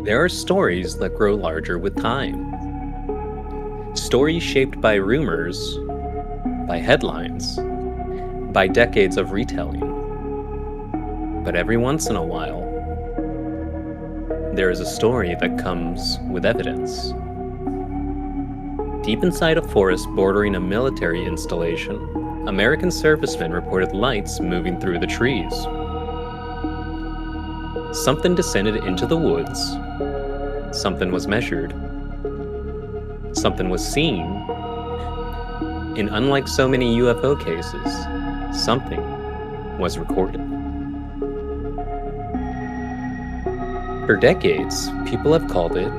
There are stories that grow larger with time. Stories shaped by rumors, by headlines, by decades of retelling. But every once in a while, there is a story that comes with evidence. Deep inside a forest bordering a military installation, American servicemen reported lights moving through the trees. Something descended into the woods. Something was measured. Something was seen. And unlike so many UFO cases, something was recorded. For decades, people have called it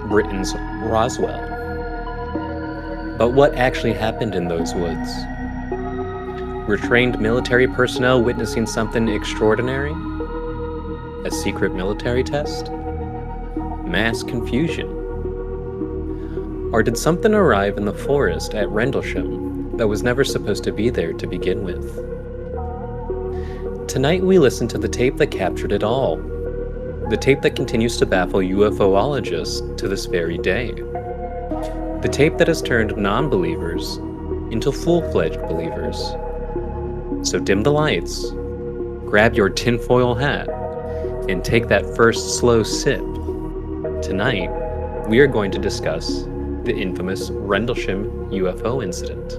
Britain's Roswell. But what actually happened in those woods? Were trained military personnel witnessing something extraordinary? A secret military test? Mass confusion? Or did something arrive in the forest at Rendlesham that was never supposed to be there to begin with? Tonight we listen to the tape that captured it all. The tape that continues to baffle UFOologists to this very day. The tape that has turned non-believers into full-fledged believers. So dim the lights, grab your tinfoil hat, and take that first slow sip. Tonight, we are going to discuss the infamous Rendlesham UFO incident.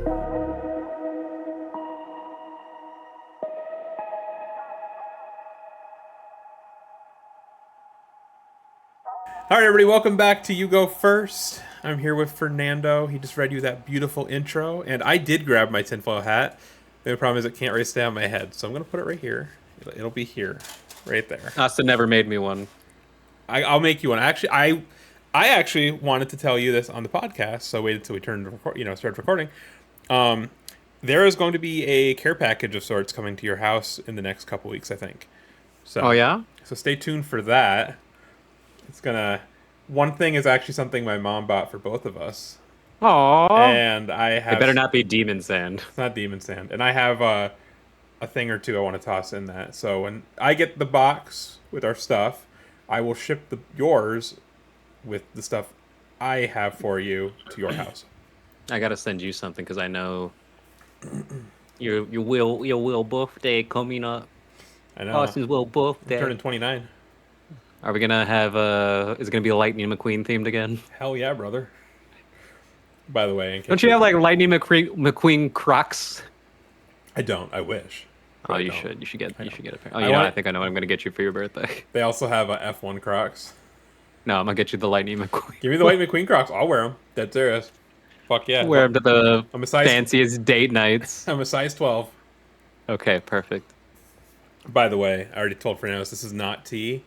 All right, everybody, welcome back to You Go First. I'm here with Fernando. He just read you that beautiful intro, and I did grab my tinfoil hat. The problem is it can't really stay on my head, so I'm going to put it right here. It'll be here, right there. Austin never made me one. I'll make you one. Actually, I actually wanted to tell you this on the podcast, so I waited till we started recording. There is going to be a care package of sorts coming to your house in the next couple weeks, I think. So, oh yeah? So stay tuned for that. One thing is actually something my mom bought for both of us. Aww. And I have... It better not be demon sand. It's not demon sand. And I have a thing or two I want to toss in that. So when I get the box with our stuff, I will ship yours with the stuff I have for you to your house. I gotta send you something because I know your will birthday coming up. I know. Austin's will birthday. I'm turning 29. Are we gonna have is it gonna be a Lightning McQueen themed again? Hell yeah, brother. By the way, don't you have like Lightning McQueen Crocs? I don't. I wish. Oh, you should. You should get a pair. Oh, I think I know what I'm gonna get you for your birthday. They also have F1 Crocs. No, I'm gonna get you the Lightning McQueen. Give me the Lightning McQueen Crocs. I'll wear them. Dead serious. Fuck yeah. Wear them to the fanciest date nights. I'm a size 12. Okay, perfect. By the way, I already told Fernando this is not tea.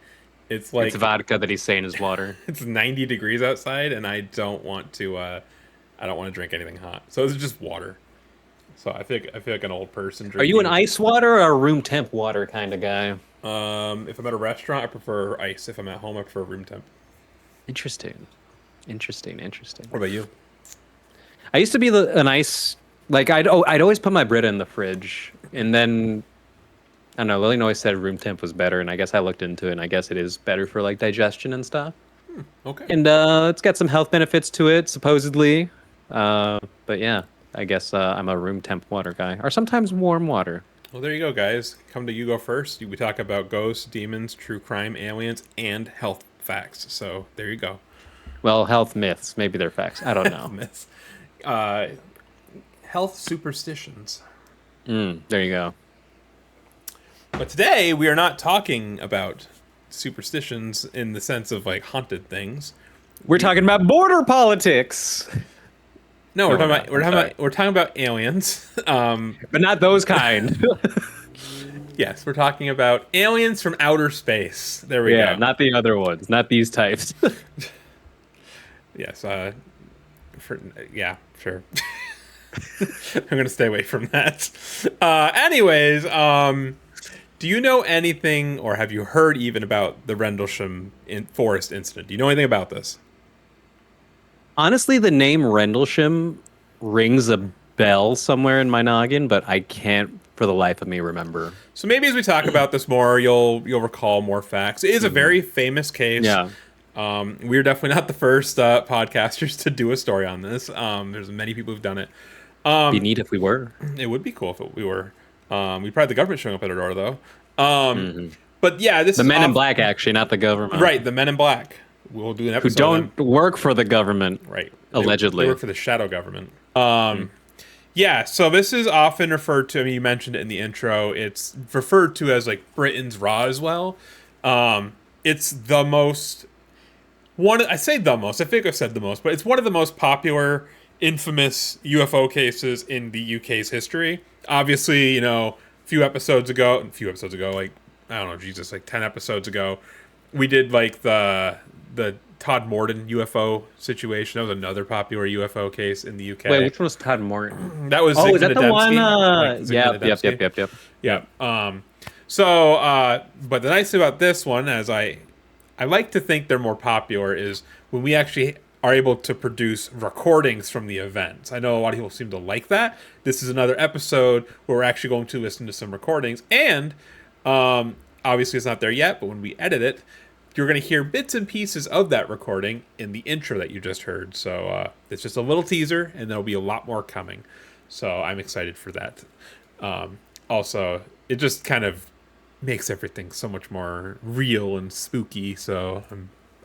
It's vodka that he's saying is water. It's 90 degrees outside, and I don't want to drink anything hot. So it's just water. So I feel like an old person drinking. Are you an ice water or a room temp water kind of guy? If I'm at a restaurant, I prefer ice. If I'm at home, I prefer room temp. Interesting. What about you? I used to be an ice, like I'd always put my Brita in the fridge, and then I don't know, Lillian always said room temp was better, and I guess I looked into it, and I guess it is better for like digestion and stuff. Okay. And it's got some health benefits to it, supposedly. But yeah, I guess I'm a room temp water guy, or sometimes warm water. Well, there you go, guys. Come to You Go First. We talk about ghosts, demons, true crime, aliens, and health facts. So there you go. Well, health myths. Maybe they're facts. I don't know. Myths. Health superstitions. There you go. But today we are not talking about superstitions in the sense of like haunted things. We're talking about border politics. No, we're talking about aliens. But not those kind. Yes, we're talking about aliens from outer space. There we go. Yeah, not the other ones, not these types. Yes, sure. I'm going to stay away from that. Anyways, do you know anything, or have you heard even about the Rendlesham Forest Incident? Do you know anything about this? Honestly, the name Rendlesham rings a bell somewhere in my noggin, but I can't for the life of me remember. So maybe as we talk about this more, you'll recall more facts. It is a very famous case. Yeah. We're definitely not the first podcasters to do a story on this. There's many people who've done it. Be neat if we were. It would be cool if we were. We'd probably have the government showing up at our door, though. But yeah, this The is men in black, actually, not the government. Right, the men in black. We'll do an Who episode. don't work for the government. Right. Allegedly. They work for the shadow government. Yeah, so this is often referred to, I mean, you mentioned it in the intro, it's referred to as like Britain's Roswell. It's the most, I say the most, I think I've said the most, but it's one of the most popular, infamous UFO cases in the UK's history. Obviously, a few episodes ago, like, I don't know, Jesus, like 10 episodes ago, we did like the Todd Morton UFO situation. That was another popular UFO case in the UK. Wait, which one was Todd Morton? That was is that the one? Yep. But the nice thing about this one, as I like to think they're more popular, is when we actually are able to produce recordings from the events. I know a lot of people seem to like that. This is another episode where we're actually going to listen to some recordings, and obviously it's not there yet, but when we edit it, you're going to hear bits and pieces of that recording in the intro that you just heard. So it's just a little teaser, and there'll be a lot more coming. So I'm excited for that. Also, it just kind of makes everything so much more real and spooky. So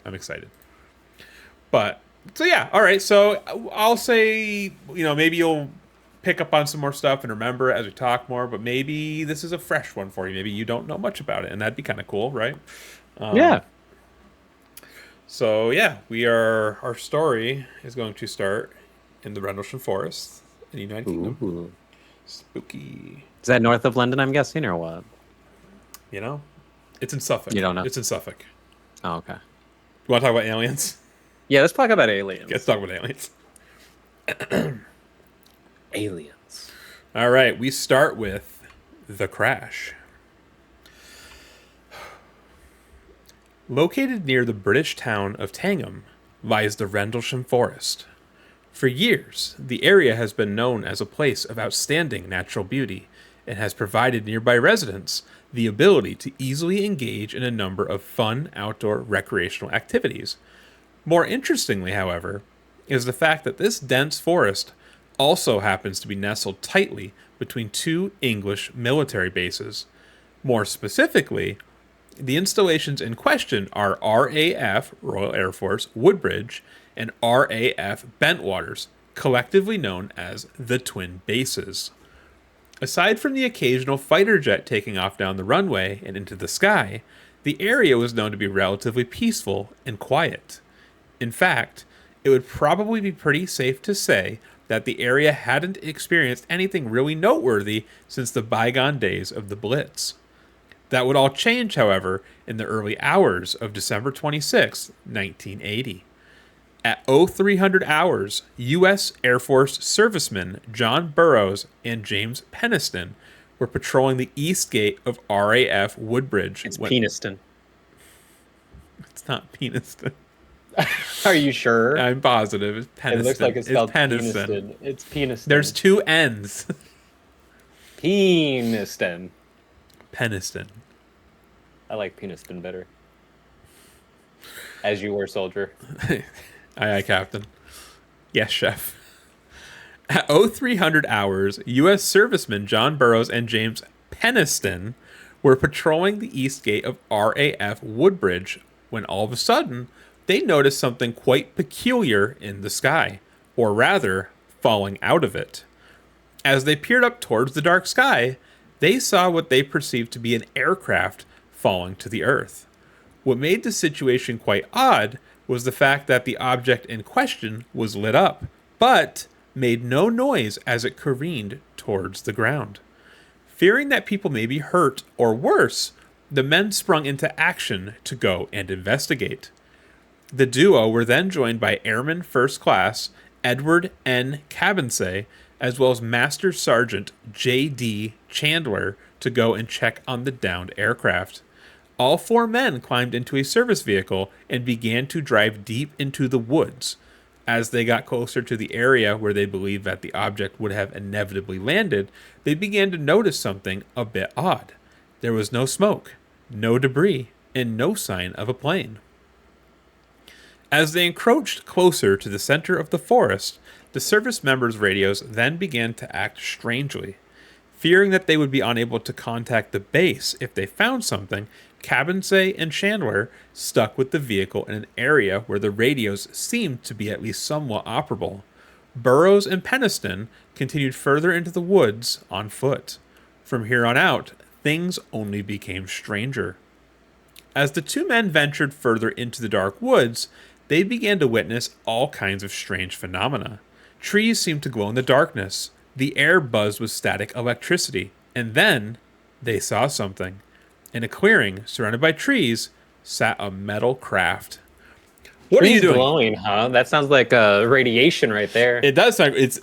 I'm excited. But so yeah, all right. So I'll say, maybe you'll pick up on some more stuff and remember it as we talk more. But maybe this is a fresh one for you. Maybe you don't know much about it, and that'd be kind of cool, right? Yeah. So yeah, our story is going to start in the Rendlesham Forest in the United Kingdom. Ooh. Spooky. Is that north of London, I'm guessing, or what? It's in Suffolk. You don't know? It's in Suffolk. Oh, okay. You want to talk about aliens? Yeah, let's talk about aliens. Let's talk about aliens. Aliens. All right, we start with the crash. Located near the British town of Tangham lies the Rendlesham Forest. For years, the area has been known as a place of outstanding natural beauty and has provided nearby residents the ability to easily engage in a number of fun outdoor recreational activities. More interestingly, however, is the fact that this dense forest also happens to be nestled tightly between two English military bases. More specifically, the installations in question are RAF, Royal Air Force, Woodbridge, and RAF Bentwaters, collectively known as the Twin Bases. Aside from the occasional fighter jet taking off down the runway and into the sky, the area was known to be relatively peaceful and quiet. In fact, it would probably be pretty safe to say that the area hadn't experienced anything really noteworthy since the bygone days of the Blitz. That would all change, however, in the early hours of December 26, 1980. At 0300 hours, U.S. Air Force servicemen John Burroughs and James Peniston were patrolling the east gate of RAF Woodbridge. It's Peniston. It's not Peniston. Are you sure? I'm positive. It's Peniston. It looks like it's spelled Peniston. Peniston. It's Peniston. There's two N's. Peniston. Peniston. I like Peniston better. As you were, soldier. Aye, aye, Captain. Yes, chef. At 0300 hours, U.S. servicemen John Burroughs and James Peniston were patrolling the east gate of RAF Woodbridge when all of a sudden they noticed something quite peculiar in the sky, or rather, falling out of it. As they peered up towards the dark sky, they saw what they perceived to be an aircraft falling to the earth. What made the situation quite odd was the fact that the object in question was lit up, but made no noise as it careened towards the ground. Fearing that people may be hurt or worse, the men sprung into action to go and investigate. The duo were then joined by Airman First Class Edward N. Cabansay, as well as Master Sergeant J.D. Chandler, to go and check on the downed aircraft. All four men climbed into a service vehicle and began to drive deep into the woods. As they got closer to the area where they believed that the object would have inevitably landed, they began to notice something a bit odd. There was no smoke, no debris, and no sign of a plane. As they encroached closer to the center of the forest, the service members' radios then began to act strangely. Fearing that they would be unable to contact the base if they found something, Cabansay and Chandler stuck with the vehicle in an area where the radios seemed to be at least somewhat operable. Burroughs and Peniston continued further into the woods on foot. From here on out, things only became stranger. As the two men ventured further into the dark woods, they began to witness all kinds of strange phenomena. Trees seemed to glow in the darkness. The air buzzed with static electricity. And then they saw something. In a clearing surrounded by trees sat a metal craft. What are you doing? Glowing, huh? That sounds like radiation right there. It does sound. It's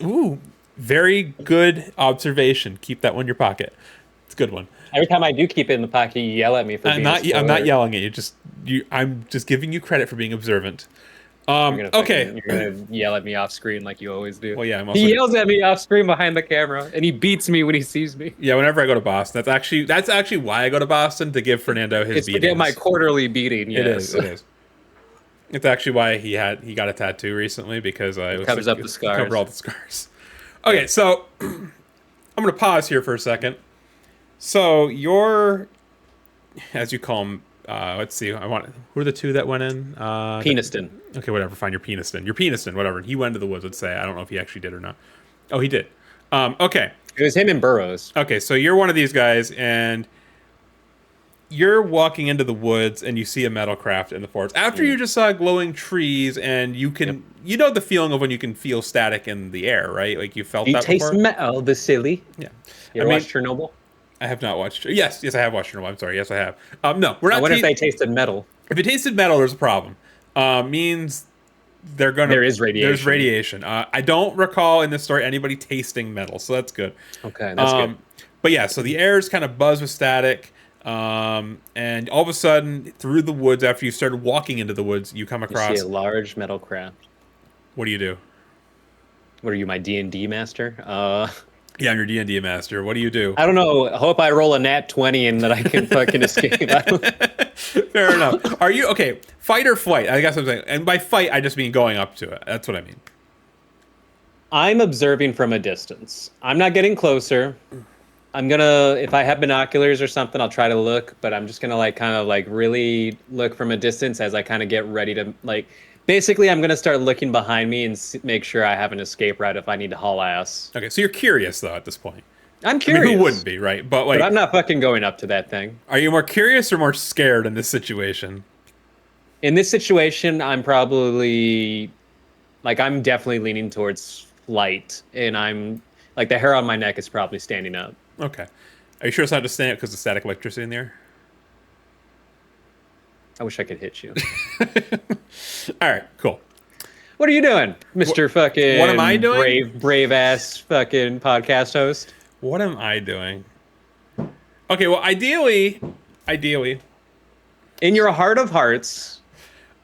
very good observation. Keep that one in your pocket. It's a good one. Every time I do keep it in the pocket, you yell at me for being I'm not yelling at you. I'm just giving you credit for being observant. Okay. You're gonna yell at me off screen like you always do. Well, yeah, he yells at me off screen behind the camera, and he beats me when he sees me. Yeah, whenever I go to Boston, that's actually why I go to Boston, to give Fernando his beatings. It's to get my quarterly beating. Yes. It is. It's actually why he got a tattoo recently, because it covers up the scars. Cover all the scars. Okay, so I'm gonna pause here for a second. So you're, as you call him, let's see. Who are the two that went in? Peniston. Okay, whatever. Fine, you're Peniston. You're Peniston. Whatever. He went into the woods. Let's say. I don't know if he actually did or not. Oh, he did. Okay. It was him and Burroughs. Okay, so you're one of these guys, and you're walking into the woods, and you see a metal craft in the forest. After you just saw glowing trees, and you can, you know the feeling of when you can feel static in the air, right? Like you felt that before. You taste metal, the silly. Yeah. You ever watched Chernobyl? I have not watched. Yes, I have watched Chernobyl. I'm sorry. Yes, I have. No, we're not. What if they tasted metal? If it tasted metal, there's a problem. Means they're gonna. There is radiation. There's radiation. I don't recall in this story anybody tasting metal, so that's good. Okay, that's good. But yeah, so the air is kind of buzzed with static, and all of a sudden, through the woods, after you started walking into the woods, you come across. You see a large metal craft. What do you do? What are you, my D&D master? Yeah, I'm your D&D master. What do you do? I don't know. I hope I roll a nat 20 and that I can fucking escape. Fair enough. Are you okay? Fight or flight? I guess I'm saying. And by fight, I just mean going up to it. That's what I mean. I'm observing from a distance. I'm not getting closer. I'm gonna, if I have binoculars or something, I'll try to look. But I'm just gonna kind of really look from a distance as I kind of get ready to Basically, I'm going to start looking behind me and make sure I have an escape route if I need to haul ass. Okay, so you're curious, though, at this point. I'm curious. I mean, who wouldn't be, right? But I'm not fucking going up to that thing. Are you more curious or more scared in this situation? In this situation, I'm probably... I'm definitely leaning towards flight. And I'm... the hair on my neck is probably standing up. Okay. Are you sure it's not just standing up because of static electricity in the air? I wish I could hit you. All right, cool. What are you doing, Mr. fucking... What am I doing? Brave ass fucking podcast host. What am I doing? Okay, well, ideally... In your heart of hearts...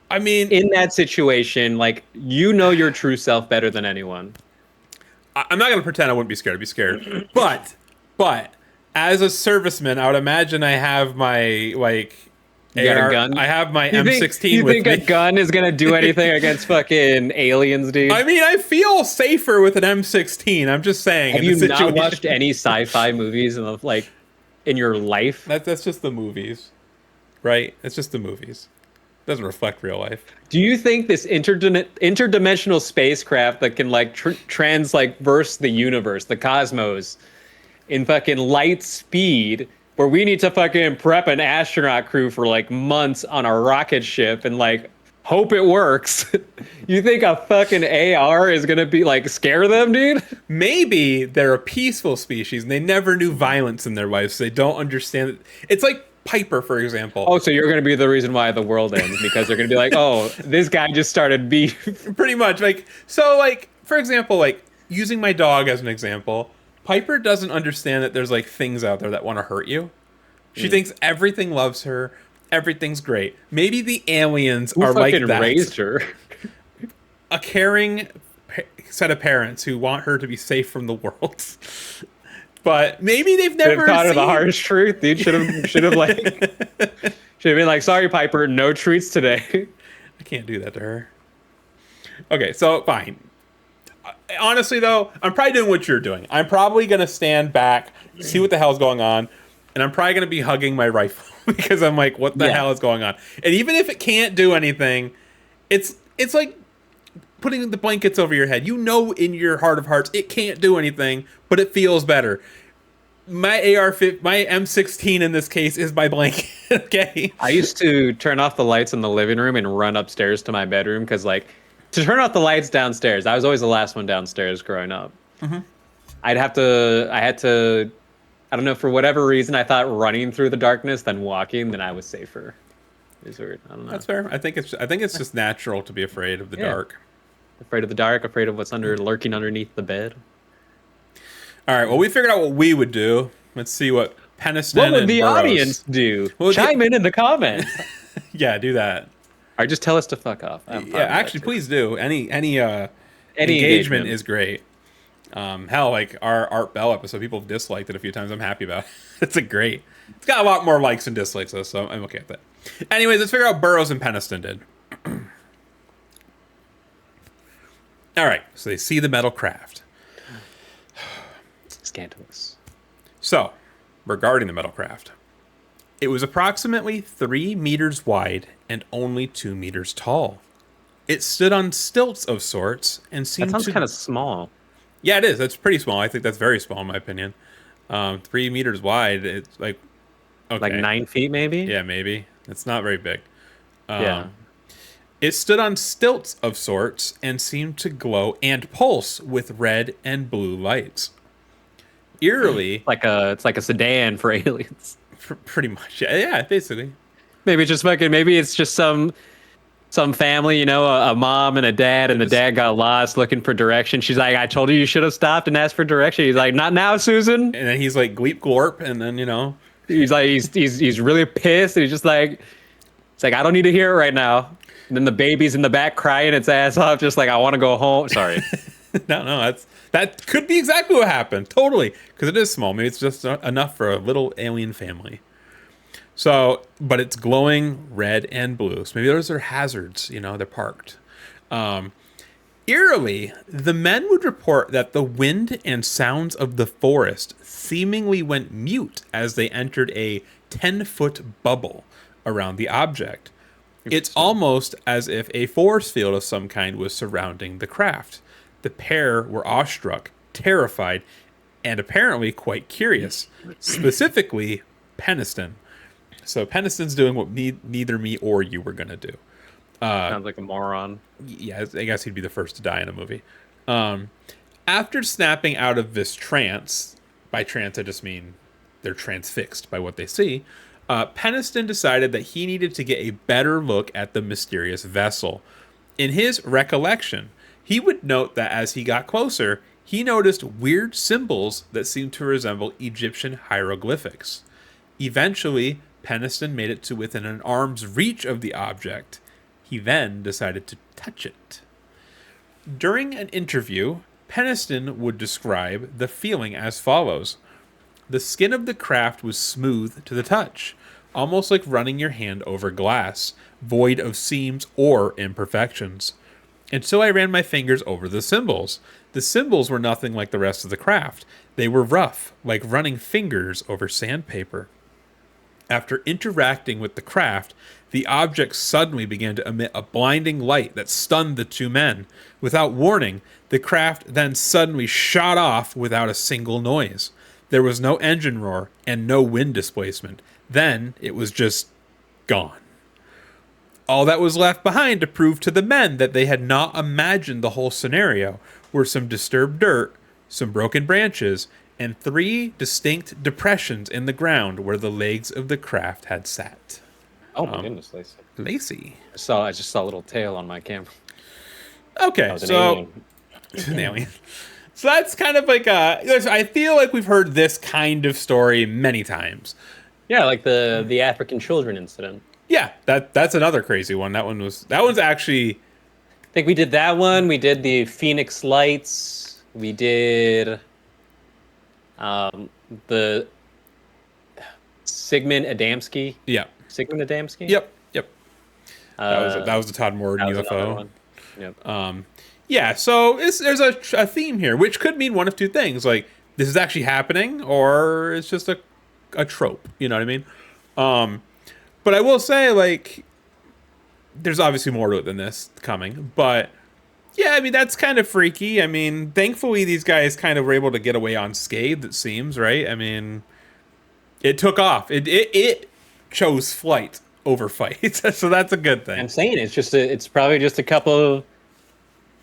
I mean... In that situation, you know your true self better than anyone. I'm not going to pretend I wouldn't be scared. I'd be scared. But, as a serviceman, I would imagine I have my, You got a gun? I have my M16 with me. You think a gun is going to do anything against fucking aliens, dude? I mean, I feel safer with an M16. I'm just saying. Have you not watched any sci-fi movies in your life? That's just the movies, right? It's just the movies. It doesn't reflect real life. Do you think this interdimensional spacecraft that can transverse the universe, the cosmos, in fucking light speed... where we need to fucking prep an astronaut crew for months on a rocket ship and hope it works. You think a fucking AR is gonna be scare them, dude? Maybe they're a peaceful species and they never knew violence in their lives, so they don't understand it. It's like Piper, for example. Oh, so you're gonna be the reason why the world ends because they're gonna be oh, this guy just started beef. Pretty much. For example, using my dog as an example. Piper doesn't understand that there's things out there that want to hurt you. She thinks everything loves her. Everything's great. Maybe the aliens are like that. Who fucking raised her? A caring set of parents who want her to be safe from the world. But maybe they've never taught her the harsh truth, dude. Should have been sorry, Piper, no treats today. I can't do that to her. Okay, so fine. Honestly, though, I'm probably doing what you're doing. I'm probably gonna stand back, see what the hell's going on, and I'm probably gonna be hugging my rifle because I'm like, what the hell is going on? And even if it can't do anything, it's like putting the blankets over your head. You know, in your heart of hearts, it can't do anything, but it feels better. My my M16 in this case is my blanket. Okay. I used to turn off the lights in the living room and run upstairs to my bedroom because, like, to turn off the lights downstairs, I was always the last one downstairs growing up. Mm-hmm. I don't know, for whatever reason, I thought running through the darkness than walking, then I was safer. It's weird. I don't know. That's fair. I think it's just natural to be afraid of the dark. Afraid of the dark, afraid of what's lurking underneath the bed. All right. Well, we figured out what we would do. Let's see what Peniston What would and the Burroughs. audience do? Chime in the comments. Yeah, do that. Or just tell us to fuck off. Yeah, actually, please do. Any engagement is great. Hell, like our Art Bell episode, people have disliked it a few times. I'm happy about it. It's it's got a lot more likes and dislikes though, so I'm okay with that. Anyways, let's figure out what Burroughs and Peniston did. All right, so they see the metal craft. Scandalous. So, regarding the metal craft, it was approximately 3 meters wide and only 2 meters tall. It stood on stilts of sorts and seemed That sounds kind of small. Yeah, it is. That's pretty small. I think that's very small in my opinion. 3 meters wide. It's like okay. Like 9 feet, maybe. Yeah, maybe. It's not very big. Yeah. It stood on stilts of sorts and seemed to glow and pulse with red and blue lights. Eerily, It's like a sedan for aliens. Pretty much. Yeah, basically. Maybe it's just some family, a mom and a dad, and the dad got lost looking for direction. She's like, I told you should have stopped and asked for direction. He's like, not now, Susan. And then he's like, gleep glorp, and then he's like, he's really pissed, and he's just like, it's like, I don't need to hear it right now. And then the baby's in the back crying its ass off, just like, I want to go home. Sorry. No, that could be exactly what happened. Totally, because it is small. Maybe it's just enough for a little alien family. So, but it's glowing red and blue. So maybe those are hazards. They're parked. Eerily, the men would report that the wind and sounds of the forest seemingly went mute as they entered a 10-foot bubble around the object. It's almost as if a force field of some kind was surrounding the craft. The pair were awestruck, terrified, and apparently quite curious. Specifically, Peniston. So Peniston's doing what neither me or you were going to do. Sounds like a moron. Yeah, I guess he'd be the first to die in a movie. After snapping out of this trance, by trance I just mean they're transfixed by what they see, Peniston decided that he needed to get a better look at the mysterious vessel. In his recollection, he would note that as he got closer, he noticed weird symbols that seemed to resemble Egyptian hieroglyphics. Eventually, Peniston made it to within an arm's reach of the object. He then decided to touch it. During an interview, Peniston would describe the feeling as follows. The skin of the craft was smooth to the touch, almost like running your hand over glass, void of seams or imperfections. And so I ran my fingers over the symbols. The symbols were nothing like the rest of the craft. They were rough, like running fingers over sandpaper. After interacting with the craft, the object suddenly began to emit a blinding light that stunned the two men. Without warning, the craft then suddenly shot off without a single noise. There was no engine roar and no wind displacement. Then it was just gone. All that was left behind to prove to the men that they had not imagined the whole scenario were some disturbed dirt, some broken branches, and 3 distinct depressions in the ground where the legs of the craft had sat. Oh my goodness, Lacey. Lacey. I just saw a little tail on my camera. Okay, so an alien. So that's kind of like I feel like we've heard this kind of story many times. Yeah, like the African children incident. Yeah, that's another crazy one. That one's actually. I think we did that one. We did the Phoenix Lights. We did the Sigmund Adamski. Yeah. Sigmund Adamski. Yep. That was the Todd Morgan UFO. Yep. Yeah, so there's a theme here, which could mean one of two things. Like, this is actually happening, or it's just a trope. You know what I mean? But I will say, like, there's obviously more to it than this coming. But, yeah, I mean, that's kind of freaky. I mean, thankfully, these guys kind of were able to get away unscathed, it seems, right? I mean, it took off. It chose flight over fight. So that's a good thing. I'm saying it's probably just a couple of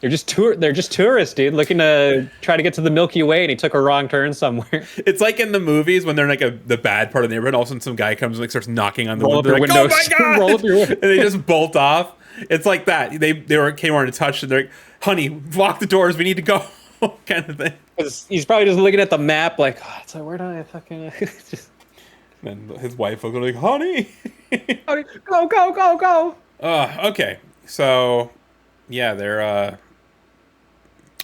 they're just tourists, dude, looking to try to get to the Milky Way, and he took a wrong turn somewhere. It's like in the movies when they're in like the bad part of the neighborhood, all of a sudden some guy comes and like starts knocking on the Roll up window. your Like, oh windows. my god! Roll up your windows. And they just bolt off. It's like that. They came on to touch and they're like, honey, lock the doors, we need to go, kind of thing. He's probably just looking at the map, like, oh, it's like, where do I fucking? Just, And his wife will go like, honey. go, go, go, go. Okay. So yeah, they're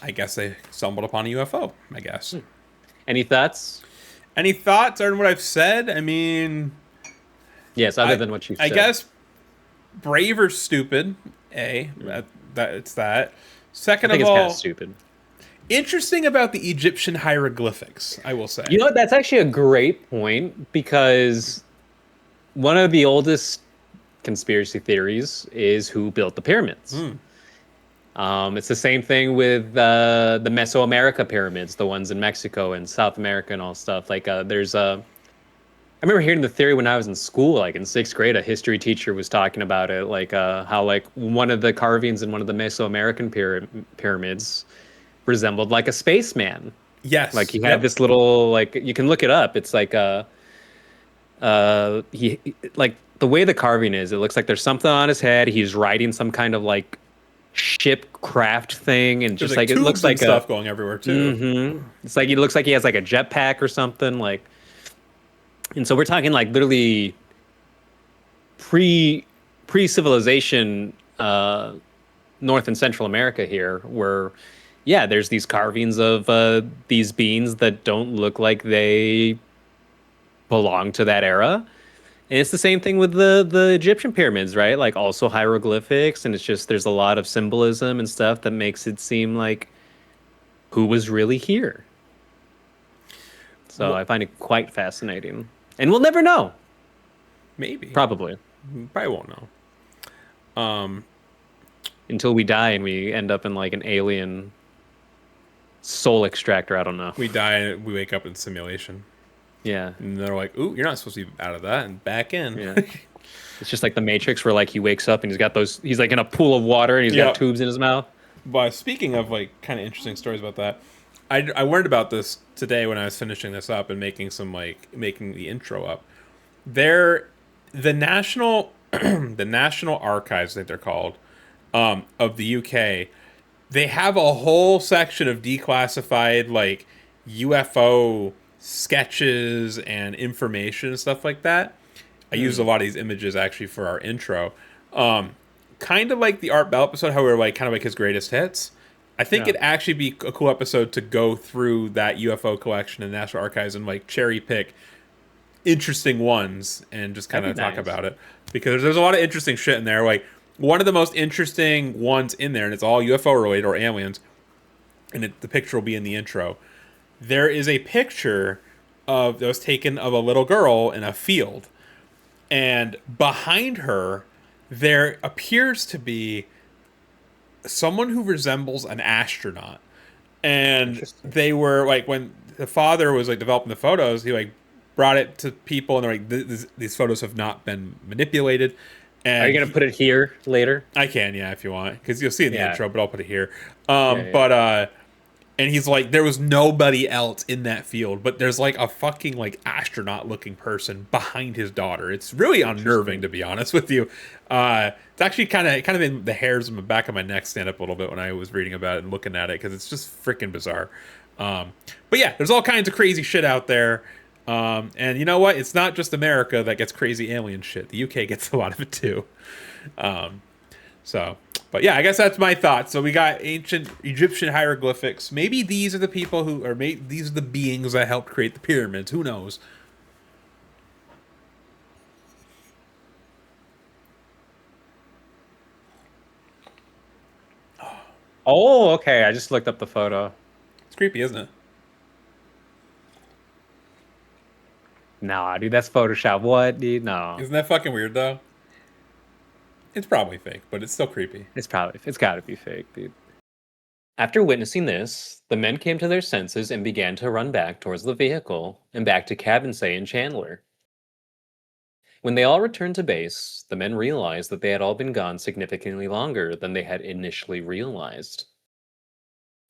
I guess they stumbled upon a UFO, I guess. Any thoughts? Any thoughts on what I've said? I mean, Yes, other than what you said. I guess brave or stupid. That it's that. Second I think of it's all, kind of stupid. interesting about the Egyptian hieroglyphics, I will say. You know what? That's actually a great point, because one of the oldest conspiracy theories is who built the pyramids. It's the same thing with the Mesoamerica pyramids, the ones in Mexico and South America and all stuff. Like, I remember hearing the theory when I was in school, like in 6th grade, a history teacher was talking about it, like how like one of the carvings in one of the Mesoamerican pyramids resembled like a spaceman. Yes. Like he had this little, like, you can look it up. It's like he like the way the carving is, it looks like there's something on his head. He's riding some kind of like ship craft thing, and There's just like it looks like stuff going everywhere too. It's like it looks like he has like a jetpack or something, like. And so we're talking like literally pre-civilization North and Central America here, where yeah, there's these carvings of these beings that don't look like they belong to that era. And it's the same thing with the Egyptian pyramids, right? Like also hieroglyphics, and it's just there's a lot of symbolism and stuff that makes it seem like who was really here. So I find it quite fascinating. And we'll never know. Maybe. Probably. Probably won't know. Until we die and we end up in like an alien soul extractor. I don't know. We die and we wake up in simulation. Yeah. And they're like, ooh, you're not supposed to be out of that, and back in. Yeah. It's just like the Matrix, where like he wakes up and he's like in a pool of water and he's got tubes in his mouth. But speaking of like kind of interesting stories about that, I learned about this today when I was finishing this up and making the intro up. The national the National Archives, I think they're called, of the UK, they have a whole section of declassified like UFO sketches and information and stuff like that. I used a lot of these images actually for our intro. Kind of like the Art Bell episode, how we're like kind of like his greatest hits. I think it'd actually be a cool episode to go through that UFO collection in National Archives and like cherry pick interesting ones and just kind of talk about it, because there's a lot of interesting shit in there. Like one of the most interesting ones in there, and it's all UFO related or aliens, and the picture will be in the intro. There is a picture that was taken of a little girl in a field, and behind her there appears to be someone who resembles an astronaut. And they were like, when the father was like developing the photos, he like brought it to people and they're like, these photos have not been manipulated. And are you gonna put it here later? I can, yeah, if you want, because you'll see it in the intro, but I'll put it here. And he's like, there was nobody else in that field, but there's like a fucking like astronaut looking person behind his daughter. It's really unnerving, to be honest with you. It's actually kind of made the hairs on the back of my neck stand up a little bit when I was reading about it and looking at it, because it's just freaking bizarre. But yeah, there's all kinds of crazy shit out there. And you know what? It's not just America that gets crazy alien shit. The UK gets a lot of it too. But yeah, I guess that's my thoughts. So we got ancient Egyptian hieroglyphics. Maybe these are the people these are the beings that helped create the pyramids. Who knows? Oh, okay. I just looked up the photo. It's creepy, isn't it? Nah, dude, that's Photoshop. What, dude? No. Isn't that fucking weird though? It's probably fake, but it's still creepy. It's gotta be fake, dude. After witnessing this, the men came to their senses and began to run back towards the vehicle and back to Cabin Say and Chandler. When they all returned to base, the men realized that they had all been gone significantly longer than they had initially realized.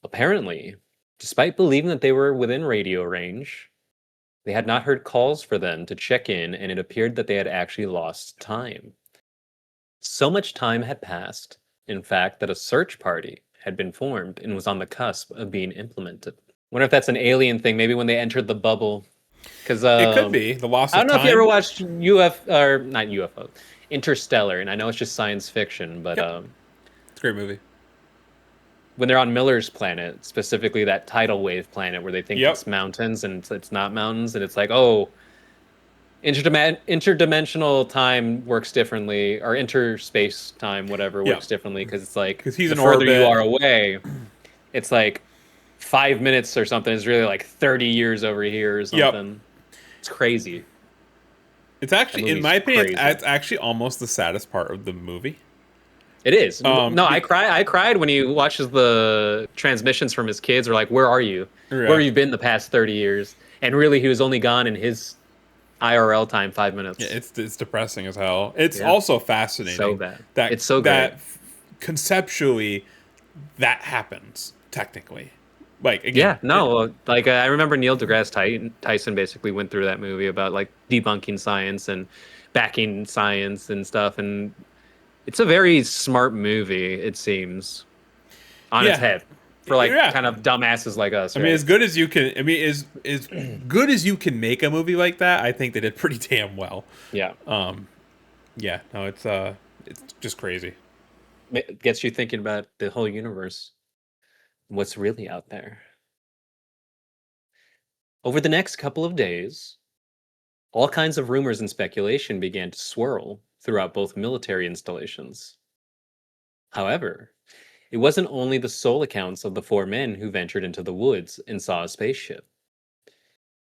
Apparently, despite believing that they were within radio range, they had not heard calls for them to check in, and it appeared that they had actually lost time. So much time had passed, in fact, that a search party had been formed and was on the cusp of being implemented. Wonder if that's an alien thing, maybe when they entered the bubble. Because It could be the loss I of don't know if you ever time. watched or not UFO, Interstellar, and I know it's just science fiction, but Yep, it's a great movie. when they're on Miller's planet, specifically that tidal wave planet where they think Yep. it's mountains and it's not mountains, and it's like, oh, interdimensional time works differently, or interspace time, whatever, Yeah, works differently because it's like because he's the in further you orbit. are away, it's like 5 minutes or something is really like 30 years over here or Yep. something. It's crazy. It's That actually, in movie's my opinion, crazy. it's actually almost the saddest part of the movie. It is. No, Be- I cried when he watches the transmissions from his kids. Or like, where are you? Where yeah, have you been the past 30 years? And really, he was only gone in his IRL time, 5 minutes. yeah, it's depressing as hell. It's Yeah, also so fascinating bad. that It's so great. conceptually that happens technically. Like Yeah, again, no, like I remember Neil deGrasse Tyson basically went through that movie about like debunking science and backing science and stuff, and it's a very smart movie. It seems on its yeah, head for like yeah. kind of dumbasses like us, I mean, right? as good as you can. I mean, as good as you can make a movie like that. I think they did pretty damn well. Yeah. Yeah, no, it's just crazy. It gets you thinking about the whole universe, what's really out there. Over the next couple of days, all kinds of rumors and speculation began to swirl throughout both military installations. However, it wasn't only the sole accounts of the four men who ventured into the woods and saw a spaceship.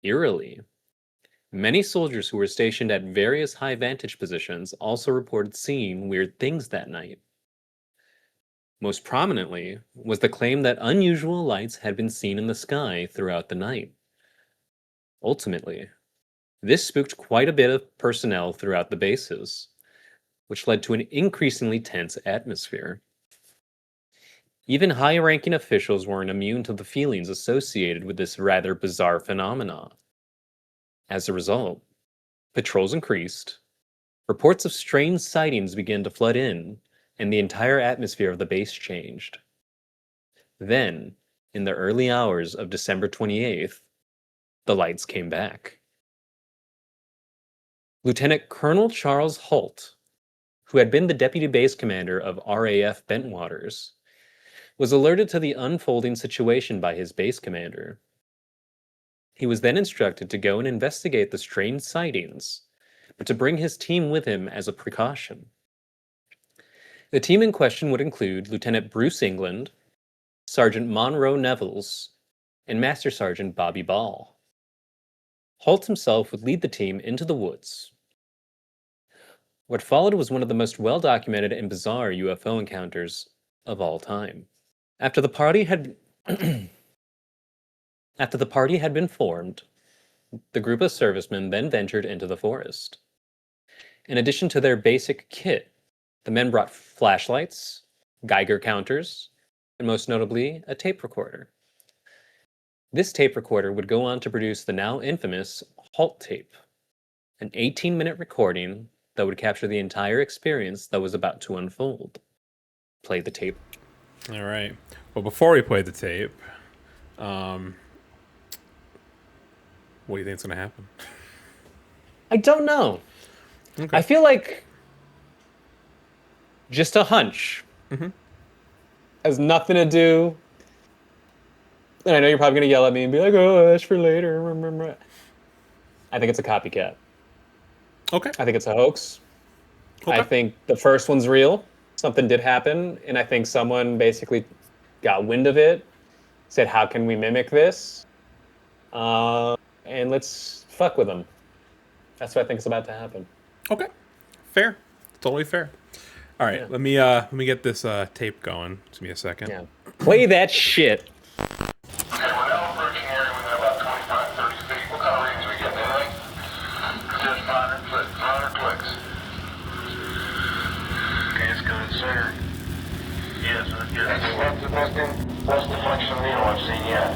Eerily, many soldiers who were stationed at various high vantage positions also reported seeing weird things that night. Most prominently was the claim that unusual lights had been seen in the sky throughout the night. Ultimately, this spooked quite a bit of personnel throughout the bases, which led to an increasingly tense atmosphere. Even high ranking officials weren't immune to the feelings associated with this rather bizarre phenomenon. As a result, patrols increased, reports of strange sightings began to flood in, and the entire atmosphere of the base changed. Then, in the early hours of December 28th, the lights came back. Lieutenant Colonel Charles Holt, who had been the deputy base commander of RAF Bentwaters, was alerted to the unfolding situation by his base commander. He was then instructed to go and investigate the strange sightings, but to bring his team with him as a precaution. The team in question would include Lieutenant Bruce England, Sergeant Monroe Nevels, and Master Sergeant Bobby Ball. Holt himself would lead the team into the woods. What followed was one of the most well-documented and bizarre UFO encounters of all time. After the party had After the party had been formed, the group of servicemen then ventured into the forest. In addition to their basic kit, the men brought flashlights, Geiger counters, and most notably, a tape recorder. This tape recorder would go on to produce the now infamous Halt tape, an 18-minute recording that would capture the entire experience that was about to unfold. Play the tape. All right. Well, before we play the tape, what do you think's gonna happen? I don't know. Okay. I feel like just a hunch. Has nothing to do. And I know you're probably going to yell at me and be like, oh, that's for later. I think it's a copycat. Okay. I think it's a hoax. I Okay. think the first one's real. Something did happen. And I think someone basically got wind of it, said, how can we mimic this? And let's fuck with them. That's what I think is about to happen. Okay. Fair. Totally fair. All right, let me get this tape going. Just give me a second. Yeah. Play that shit. Okay, we're now approaching area within about 25, 30 feet. What kind of readings we getting? Anything? Just 500 clicks. Okay, it's going center. Yes, that's deflection needle I've seen yet.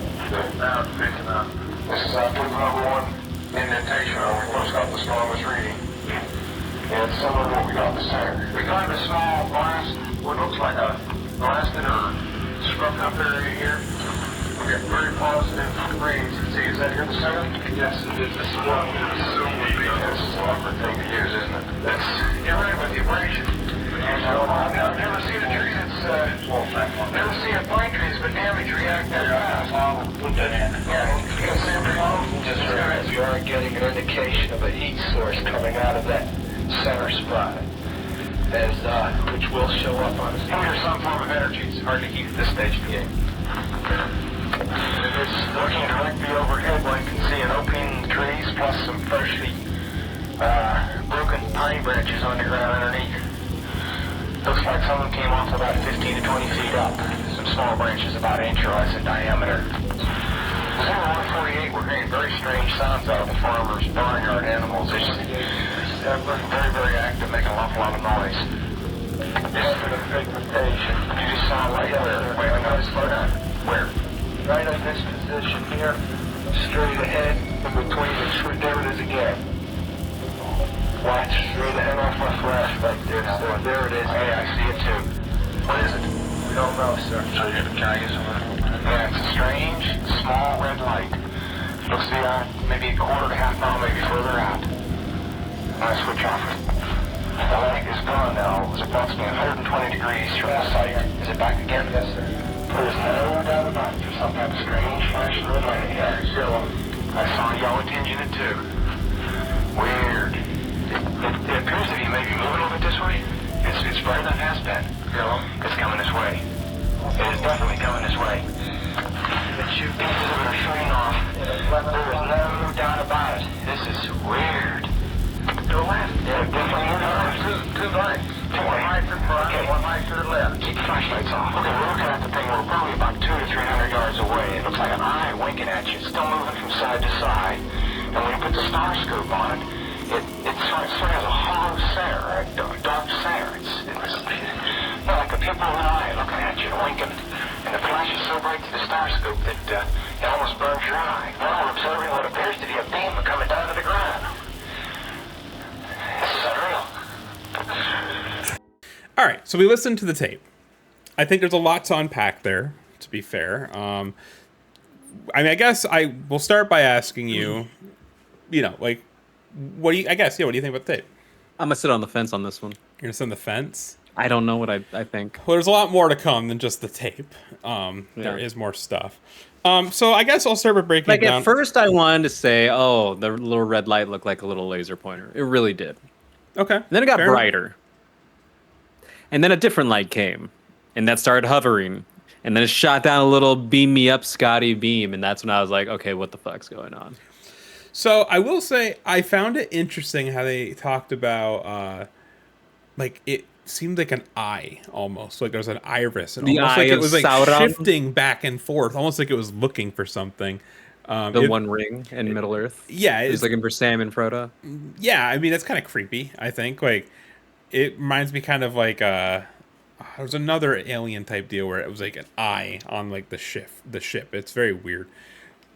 Now it's picking up. This is our number one indentation. We first got the strongest reading. Yeah, it's similar to what we got in the center. We got a small blast, what looks like a blasted or scrubbed up area here. We got very positive readings. See, is that here the center? Yes, it is. This is what this is an awkward thing to use, isn't it? That's, you're right with the abrasion. I've never seen a tree that's, never seen a pine tree that's been damaged react that fast. I'll put that in. Yeah, you can see it. Just right. You are getting an indication of a heat source coming out of that center spot, which will show up on the screen. There's some form of energy. It's hard to heat at this stage of the game. It's looking directly overhead where you can see an opening trees plus some freshly broken pine branches on the ground underneath. Looks like some of them came off about 15 to 20 feet up. Some small branches about an inch or less in diameter. Zero 148, we're hearing very strange sounds out of the farmers' barnyard animals. They're very, very active, making an awful lot of noise. Definite pigmentation. You just saw right there. Wait, I noticed slow down. Where? Right on this position here, straight ahead, in between the there it is again. Watch straight ahead off my flashlight there. So there it is. Hey, I see it too. What is it? We don't know, sir. So can I get some? Yeah, it's a strange, small red light. Looks to be maybe a quarter to half mile, maybe further out. I switch off. The light is gone now. It was approximately 120 degrees from the site. Is it back again? Yes, sir. There's no doubt about it. There's some kind of strange flashing red light here. Yellow. I saw a yellow tinge in it too. Weird. It appears to be maybe moving a little bit this way. It's right on has been. Yellow. It's coming this way. It is definitely coming this way. The two pieces of it are shooting off. There is no doubt about it. This is weird. To the left. Yeah, definitely in two lines. One light to the front, okay. One light to the left. Keep the flashlights off. Okay, we're looking at the thing. We're probably about 200 to 300 yards away. It looks like an eye winking at you. It's still moving from side to side. And when you put the star scope on it, it sort of has a hollow center, a dark center. It's like a pimple of an eye looking at you and winking. And the flash is so bright to the star scope that it almost burns your eye. Now we're observing what appears to be a beam coming down to the ground. This is unreal. All right, so we listened to the tape. I think there's a lot to unpack there, to be fair. I mean, I guess I will start by asking you, like, what do you think about the tape? I'm going to sit on the fence on this one. You're going to sit on the fence? I don't know what I think. Well, there's a lot more to come than just the tape. There is more stuff. So I guess I'll start by breaking it down. At first I wanted to say, oh, the little red light looked like a little laser pointer. It really did. Okay. And then it got brighter. And then a different light came. And that started hovering. And then it shot down a little beam me up Scotty beam. And that's when I was like, okay, what the fuck's going on? So I will say I found it interesting how they talked about like it seemed like an eye almost. Like there was an iris. And the almost eye like it was like Sauron. shifting back and forth. Almost like it was looking for something. One ring in Middle Earth. Yeah. It was looking for Sam and Frodo. Yeah, I mean that's kind of creepy, I think. Like it reminds me kind of like there was another alien type deal where it was like an eye on like the ship. It's very weird.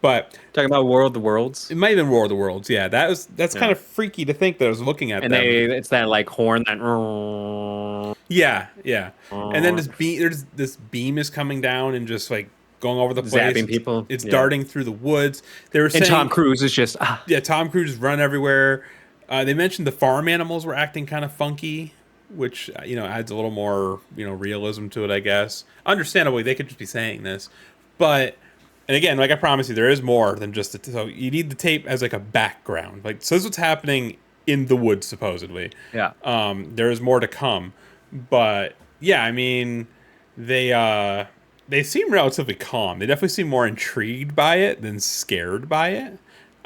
But talking about War of the Worlds, it might have been War of the Worlds. Yeah, that's kind of freaky to think that I was looking at. And them. It's that like horn that. Yeah. And then there's this beam is coming down and just like going over the place, zapping people. It's darting through the woods. They were saying, and Tom Cruise is just Tom Cruise is run everywhere. They mentioned the farm animals were acting kind of funky, which adds a little more realism to it, I guess. Understandably, they could just be saying this, but. And again, like I promise you, there is more than just so you need the tape as like a background. Like, so this is what's happening in the woods, supposedly. Yeah. There is more to come. But yeah, I mean, they they seem relatively calm. They definitely seem more intrigued by it than scared by it.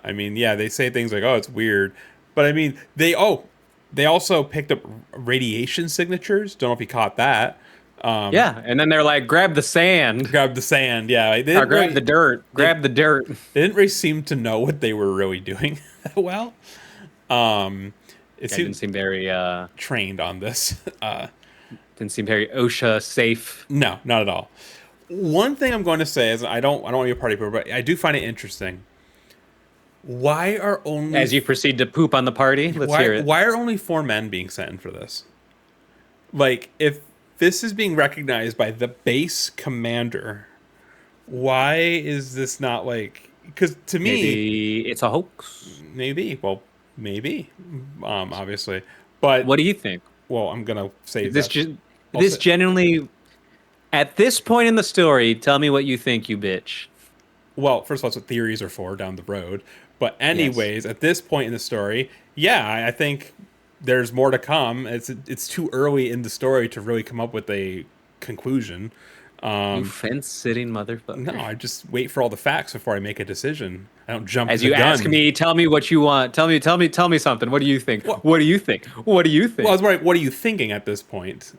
I mean, yeah, they say things like, "Oh, it's weird," but I mean, they also picked up radiation signatures. Don't know if you caught that. Yeah, and then they're like, grab the sand. Grab the sand. Yeah, like, Or grab the dirt. Grab the dirt. They didn't really seem to know what they were really doing that well. It Didn't seem very trained on this. Didn't seem very OSHA safe. No, not at all. One thing I'm going to say is I don't want to be a party pooper, but I do find it interesting. Why are only As you proceed to poop on the party, let's hear it. Why are only 4 men being sent in for this? Like, if this is being recognized by the base commander, why is this not like? Because to me, maybe it's a hoax. Maybe. Well, maybe. Obviously, but what do you think? Well, I'm gonna say this. This genuinely, at this point in the story, tell me what you think, you bitch. Well, first of all, that's what theories are for down the road. But anyways, At this point in the story, yeah, I think there's more to come. It's too early in the story to really come up with a conclusion. You fence-sitting motherfucker. No, I just wait for all the facts before I make a decision. I don't jump as to the you gun. Ask me, tell me what you want. Tell me something. What do you think? What do you think? What do you think? Well, I was right. What are you thinking at this point?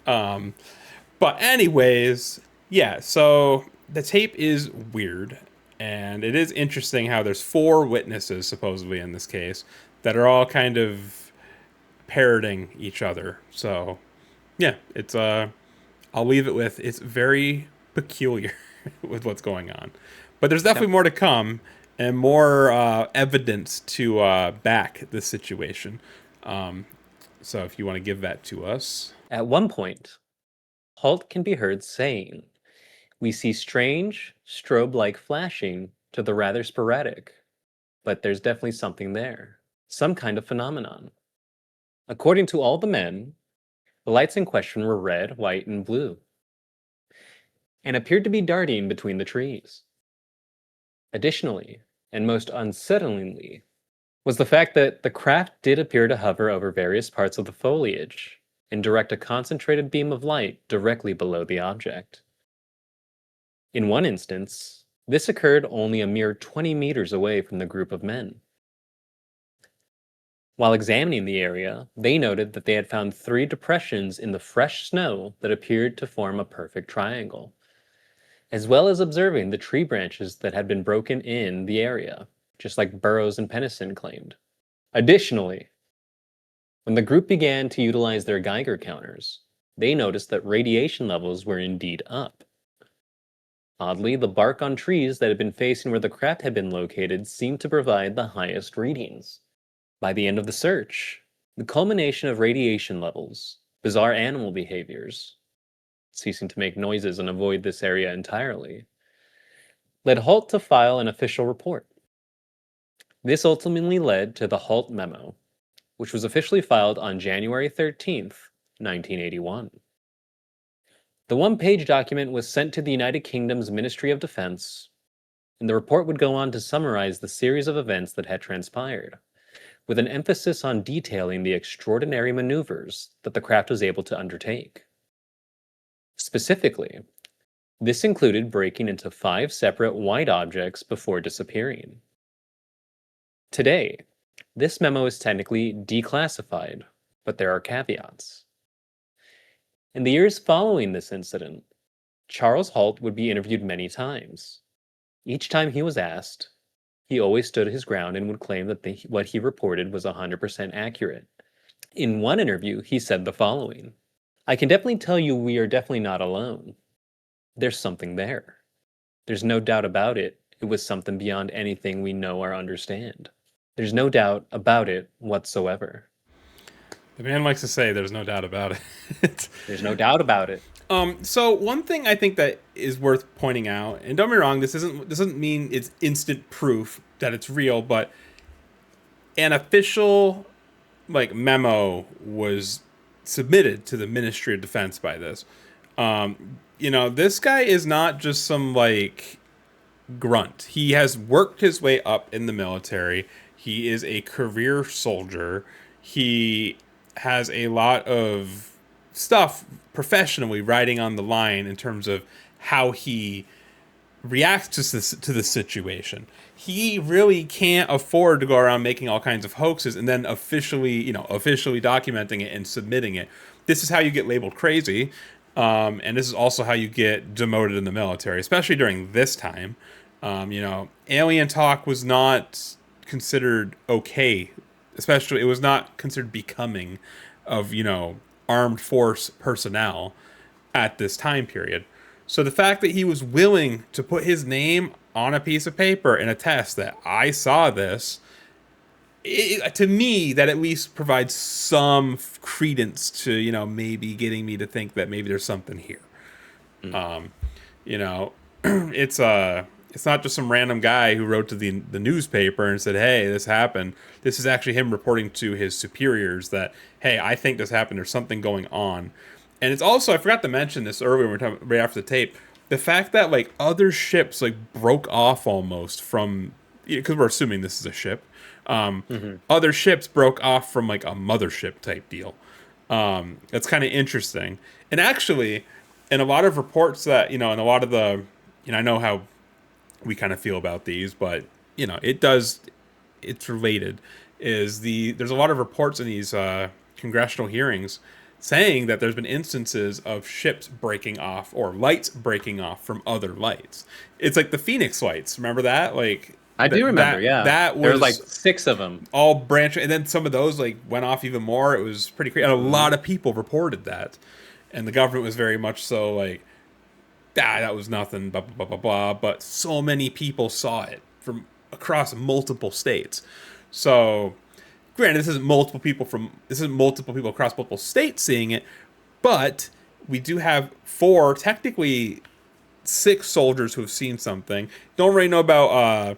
But anyways, yeah. So the tape is weird, and it is interesting how there's 4 witnesses supposedly in this case that are all kind of parroting each other. So yeah, it's I'll leave it with it's very peculiar with what's going on. But there's definitely more to come and more evidence to back this situation. So if you want to give that to us. At one point, Halt can be heard saying, "We see strange, strobe-like flashing to the rather sporadic, but there's definitely something there, some kind of phenomenon." According to all the men, the lights in question were red, white, and blue, and appeared to be darting between the trees. Additionally, and most unsettlingly, was the fact that the craft did appear to hover over various parts of the foliage and direct a concentrated beam of light directly below the object. In one instance, this occurred only a mere 20 meters away from the group of men. While examining the area, they noted that they had found 3 depressions in the fresh snow that appeared to form a perfect triangle, as well as observing the tree branches that had been broken in the area, just like Burroughs and Pennison claimed. Additionally, when the group began to utilize their Geiger counters, they noticed that radiation levels were indeed up. Oddly, the bark on trees that had been facing where the craft had been located seemed to provide the highest readings. By the end of the search, the culmination of radiation levels, bizarre animal behaviors, ceasing to make noises and avoid this area entirely, led Halt to file an official report. This ultimately led to the Halt Memo, which was officially filed on January 13th, 1981. The one-page document was sent to the United Kingdom's Ministry of Defense, and the report would go on to summarize the series of events that had transpired, with an emphasis on detailing the extraordinary maneuvers that the craft was able to undertake. Specifically, this included breaking into 5 separate white objects before disappearing. Today, this memo is technically declassified, but there are caveats. In the years following this incident, Charles Halt would be interviewed many times. Each time he was asked, he always stood his ground and would claim that what he reported was 100% accurate. In one interview, he said the following: "I can definitely tell you we are definitely not alone. There's something there. There's no doubt about it. It was something beyond anything we know or understand. There's no doubt about it whatsoever." The man likes to say there's no doubt about it. There's no doubt about it. So one thing I think that is worth pointing out, and don't be wrong, this doesn't mean it's instant proof that it's real, but an official memo was submitted to the Ministry of Defense by this. This guy is not just some grunt. He has worked his way up in the military. He is a career soldier. He has a lot of stuff professionally writing on the line in terms of how he reacts to this situation. He really can't afford to go around making all kinds of hoaxes and then officially documenting it and submitting it. This is how you get labeled crazy, and this is also how you get demoted in the military, especially during this time. Alien talk was not considered okay, especially it was not considered becoming of armed force personnel at this time period. So the fact that he was willing to put his name on a piece of paper and attest that I saw this, to me, that at least provides some credence to, maybe getting me to think that maybe there's something here. It's not just some random guy who wrote to the newspaper and said, hey, this happened. This is actually him reporting to his superiors that, hey, I think this happened. There's something going on. And it's also, I forgot to mention this earlier when we were talking right after the tape, the fact that like other ships like broke off almost from, because we're assuming this is a ship. Other ships broke off from like a mothership type deal. It's kind of interesting. And actually, in a lot of reports that, in a lot of the, I know how we kind of feel about these, but it's related, there's a lot of reports in these congressional hearings saying that there's been instances of ships breaking off or lights breaking off from other lights. It's like the Phoenix lights. Remember that? Like I do remember, yeah. That was there was like 6 of them. All branching, and then some of those like went off even more. It was pretty crazy. And a lot of people reported that. And the government was very much so like, that was nothing, blah, blah, blah, blah, blah. But so many people saw it from across multiple states. So granted, this isn't multiple people across multiple states seeing it, but we do have 4, technically 6 soldiers who have seen something. Don't really know about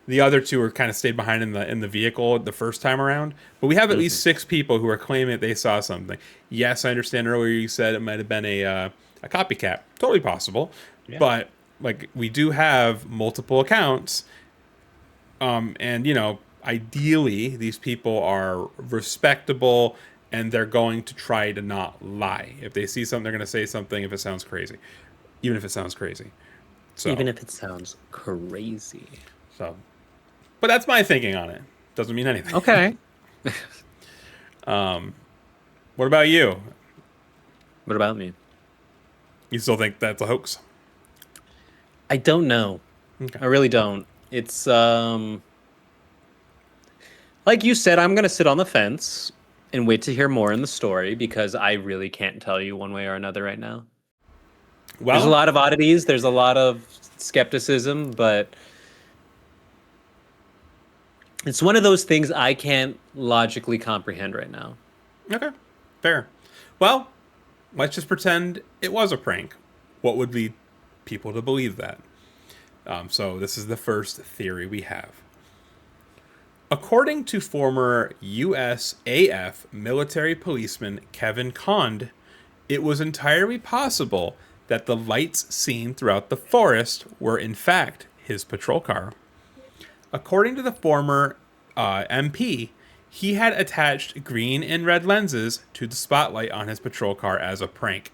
the other 2 who kind of stayed behind in the vehicle the first time around, but we have at least 6 people who are claiming that they saw something. Yes, I understand earlier you said it might have been a copycat. Totally possible, but like we do have multiple accounts, and ideally, these people are respectable and they're going to try to not lie. If they see something, they're going to say something if it sounds crazy. Even if it sounds crazy. So, even if it sounds crazy. So, but that's my thinking on it. Doesn't mean anything. Okay. What about you? What about me? You still think that's a hoax? I don't know. Okay. I really don't. It's, like you said, I'm going to sit on the fence and wait to hear more in the story because I really can't tell you one way or another right now. Well, there's a lot of oddities. There's a lot of skepticism, but it's one of those things I can't logically comprehend right now. Okay, fair. Well, let's just pretend it was a prank. What would lead people to believe that? So this is the first theory we have. According to former USAF military policeman Kevin Conde, it was entirely possible that the lights seen throughout the forest were in fact his patrol car. According to the former MP, he had attached green and red lenses to the spotlight on his patrol car as a prank.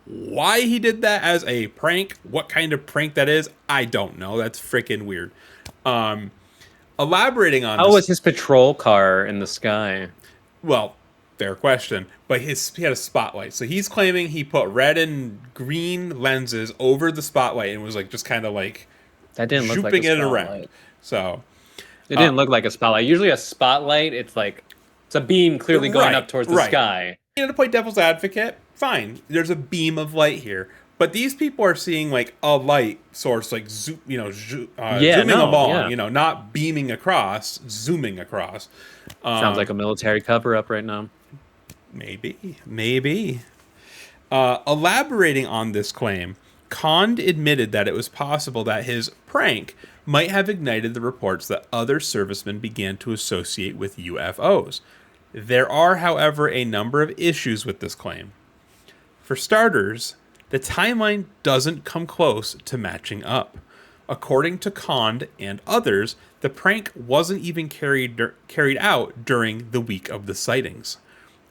Why he did that as a prank, what kind of prank that is, I don't know. That's freaking weird. Elaborating on how was his patrol car in the sky? Well, fair question. But he had a spotlight. So he's claiming he put red and green lenses over the spotlight and was like just kind of like that didn't look like a it spotlight. around. So it didn't look like a spotlight. Usually a spotlight, it's a beam clearly going up towards the sky. To play devil's advocate, fine. There's a beam of light here. But these people are seeing like a light source, like zooming along, not beaming across, zooming across. Sounds like a military cover-up right now. Maybe. Elaborating on this claim, Conde admitted that it was possible that his prank might have ignited the reports that other servicemen began to associate with UFOs. There are, however, a number of issues with this claim. For starters, the timeline doesn't come close to matching up. According to Conde and others, the prank wasn't even carried out during the week of the sightings.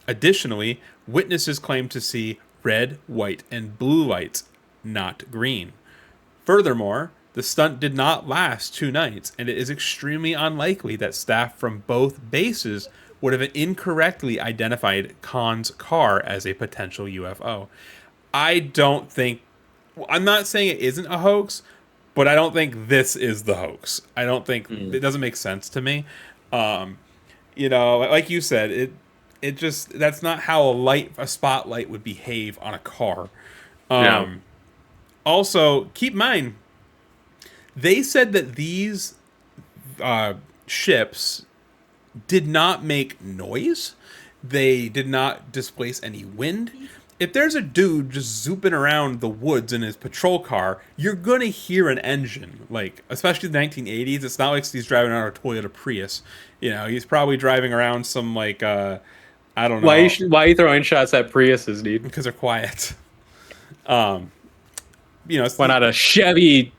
Additionally, witnesses claim to see red, white, and blue lights, not green. Furthermore, the stunt did not last 2 nights, and it is extremely unlikely that staff from both bases would have incorrectly identified Khan's car as a potential UFO. I'm not saying it isn't a hoax, but I don't think this is the hoax. I don't think it doesn't make sense to me. Like you said, it just, that's not how a spotlight would behave on a car. Also, keep in mind, they said that these ships did not make noise. They did not displace any wind. If there's a dude just zooping around the woods in his patrol car, you're going to hear an engine. Like, especially the 1980s, it's not like he's driving around a Toyota Prius. He's probably driving around some, like, I don't know. Why are you throwing shots at Priuses, dude? Because they're quiet. Why not a Chevy?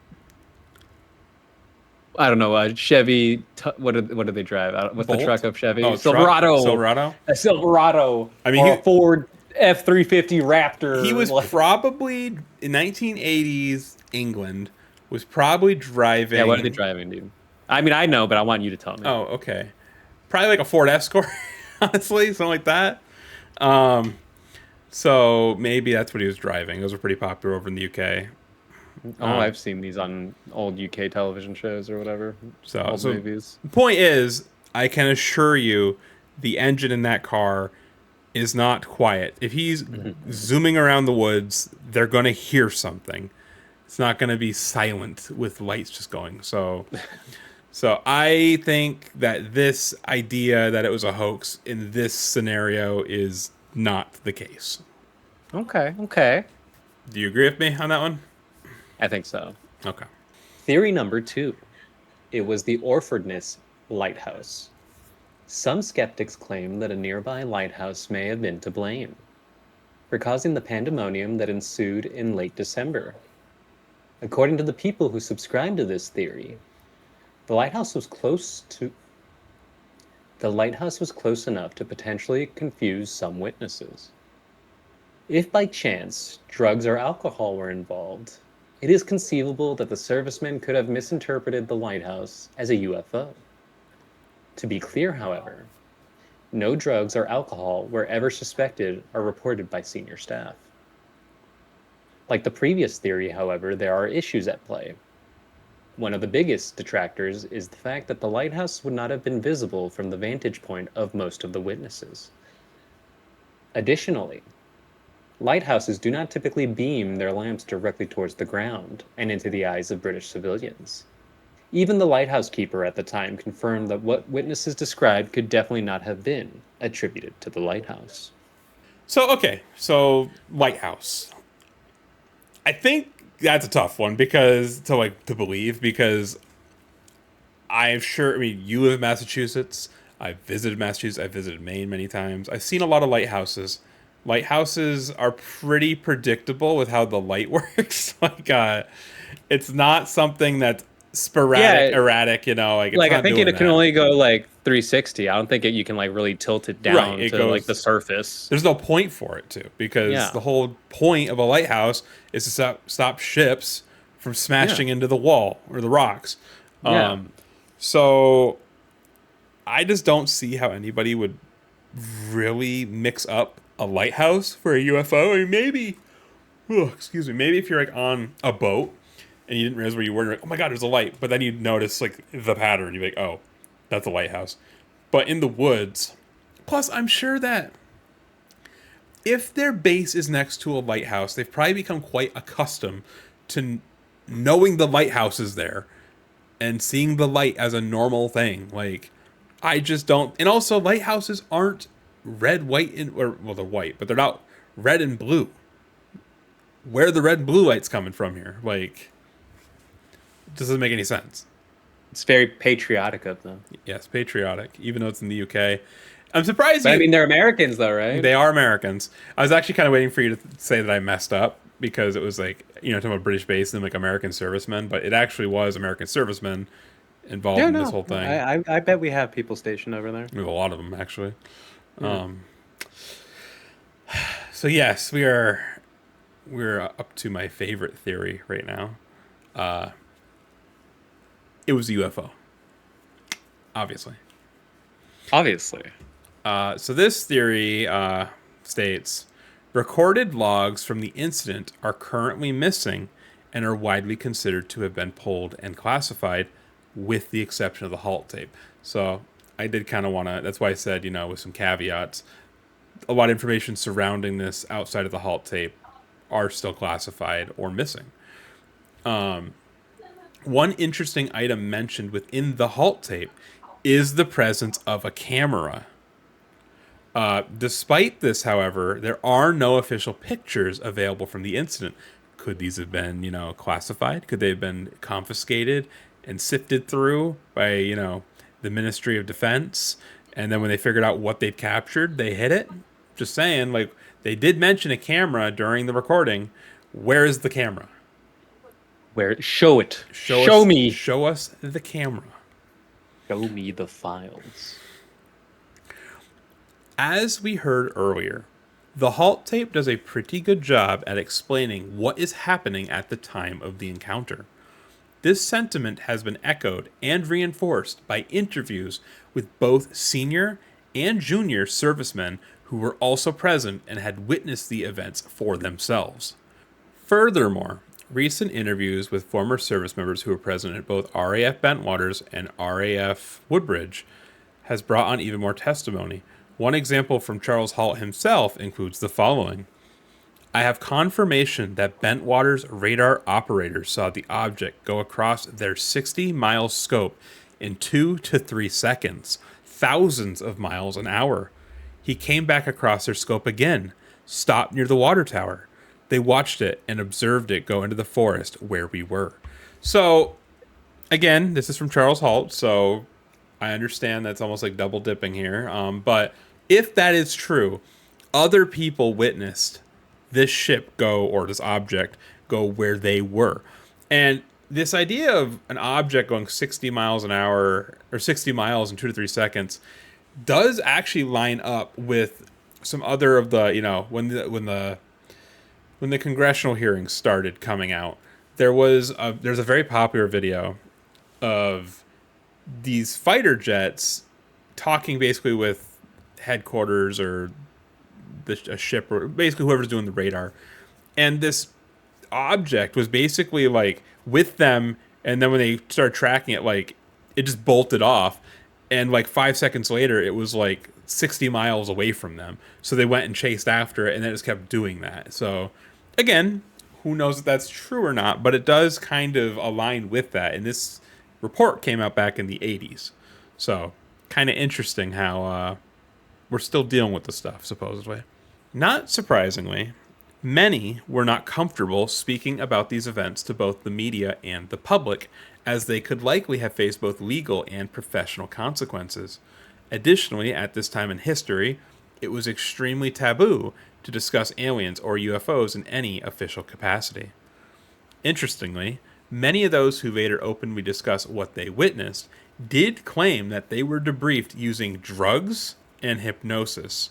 I don't know, a Chevy. What do they drive? What's Bolt? the truck of Chevy? Oh, Silverado. Silverado. A Silverado. I mean, or a Ford F-350 Raptor. He was probably in 1980s England. Was probably driving. Yeah, what are they driving, dude? I mean, I know, but I want you to tell me. Oh, okay. Probably like a Ford Escort, honestly, something like that. So maybe that's what he was driving. Those were pretty popular over in the UK. I've seen these on old UK television shows or whatever. Old movies. The point is, I can assure you, the engine in that car is not quiet. If he's zooming around the woods, they're going to hear something. It's not going to be silent with lights just going. So I think that this idea that it was a hoax in this scenario is not the case. Okay. Do you agree with me on that one? I think so. Okay. Theory number 2. It was the Orfordness Lighthouse. Some skeptics claim that a nearby lighthouse may have been to blame for causing the pandemonium that ensued in late December. According to the people who subscribe to this theory, the lighthouse was close enough to potentially confuse some witnesses. If by chance drugs or alcohol were involved, it is conceivable that the servicemen could have misinterpreted the lighthouse as a UFO. To be clear, however, no drugs or alcohol were ever suspected or reported by senior staff. Like the previous theory, however, there are issues at play. One of the biggest detractors is the fact that the lighthouse would not have been visible from the vantage point of most of the witnesses. Additionally, lighthouses do not typically beam their lamps directly towards the ground and into the eyes of British civilians. Even the lighthouse keeper at the time confirmed that what witnesses described could definitely not have been attributed to the lighthouse. So lighthouse. I think that's a tough one to believe because you live in Massachusetts. I've visited Massachusetts. I've visited Maine many times. I've seen a lot of lighthouses. Lighthouses are pretty predictable with how the light works. It's not something that's sporadic, erratic. It's I think it can only go 360. I don't think you can really tilt it down to the surface. There's no point for it because the whole point of a lighthouse is to stop ships from smashing into the wall or the rocks. So I just don't see how anybody would really mix up a lighthouse for a UFO. I mean, maybe if you're on a boat and you didn't realize where you were, you're like, oh my god, there's a light. But then you notice the pattern. You're like, oh, that's a lighthouse. But in the woods, plus I'm sure that if their base is next to a lighthouse, they've probably become quite accustomed to knowing the lighthouse is there and seeing the light as a normal thing. I just don't. And also, lighthouses aren't red, white, they're white, but they're not red and blue. Where are the red and blue lights coming from here? It doesn't make any sense. It's very patriotic of them. Yes, patriotic, even though it's in the UK. I'm surprised. But they're Americans, though, right? They are Americans. I was actually kind of waiting for you to say that I messed up because it was talking about British base and American servicemen, but it actually was American servicemen involved in this whole thing. I bet we have people stationed over there. We have a lot of them, actually. Yeah. So yes, we're up to my favorite theory right now. It was a UFO, obviously. Obviously. So this theory states recorded logs from the incident are currently missing and are widely considered to have been pulled and classified, with the exception of the halt tape. So I did kind of want to, that's why I said, with some caveats, a lot of information surrounding this outside of the halt tape are still classified or missing. One interesting item mentioned within the halt tape is the presence of a camera. Despite this, however, there are no official pictures available from the incident. Could these have been, classified? Could they have been confiscated and sifted through by, the Ministry of Defense? And then when they figured out what they'd captured, they hid it? Just saying, like, they did mention a camera during the recording. Where is the camera? Where? Show it. Show me. Show us the camera. Show me the files. As we heard earlier, the halt tape does a pretty good job at explaining what is happening at the time of the encounter. This sentiment has been echoed and reinforced by interviews with both senior and junior servicemen who were also present and had witnessed the events for themselves. Furthermore, recent interviews with former service members who were present at both RAF Bentwaters and RAF Woodbridge has brought on even more testimony. One example from Charles Halt himself includes the following. I have confirmation that Bentwaters radar operators saw the object go across their 60-mile scope in 2 to 3 seconds, thousands of miles an hour. He came back across their scope again, stopped near the water tower. They watched it and observed it go into the forest where we were. So, again, this is from Charles Halt, so I understand that's almost like double dipping here. But if that is true, other people witnessed this ship go, or this object go where they were. And this idea of an object going 60 miles an hour, or 60 miles in 2 to 3 seconds, does actually line up with some other of the, when the congressional hearings started coming out, there's a very popular video of these fighter jets talking basically with headquarters or a ship, or basically whoever's doing the radar. And this object was basically like with them, and then when they started tracking it, like it just bolted off, and like 5 seconds later it was like 60 miles away from them. So they went and chased after it, and then it just kept doing that. So again, who knows if that's true or not, but it does kind of align with that. And this report came out back in the 80s. So kind of interesting how we're still dealing with the stuff, supposedly. Not surprisingly, many were not comfortable speaking about these events to both the media and the public, as they could likely have faced both legal and professional consequences. Additionally, at this time in history, it was extremely taboo to discuss aliens or UFOs in any official capacity. Interestingly, many of those who later openly discuss what they witnessed did claim that they were debriefed using drugs and hypnosis.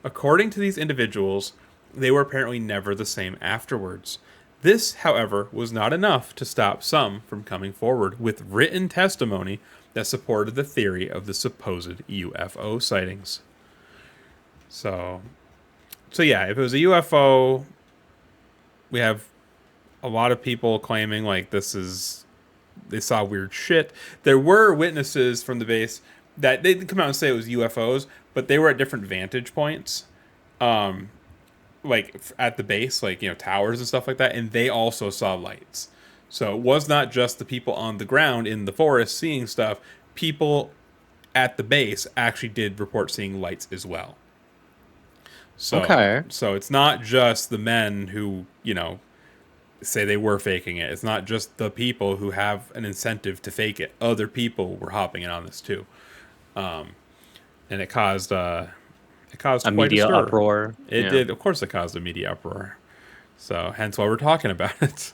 According to these individuals, they were apparently never the same afterwards. This, however, was not enough to stop some from coming forward with written testimony that supported the theory of the supposed UFO sightings. So yeah, if it was a UFO, we have a lot of people claiming like they saw weird shit. There were witnesses from the base that they come out and say it was UFOs, but they were at different vantage points, like at the base, like, towers and stuff like that, and they also saw lights. So it was not just the people on the ground in the forest seeing stuff. People at the base actually did report seeing lights as well. So, okay. So it's not just the men who, say they were faking it. It's not just the people who have an incentive to fake it. Other people were hopping in on this too. And it caused a media uproar. It did. Of course it caused a media uproar. So hence why we're talking about it.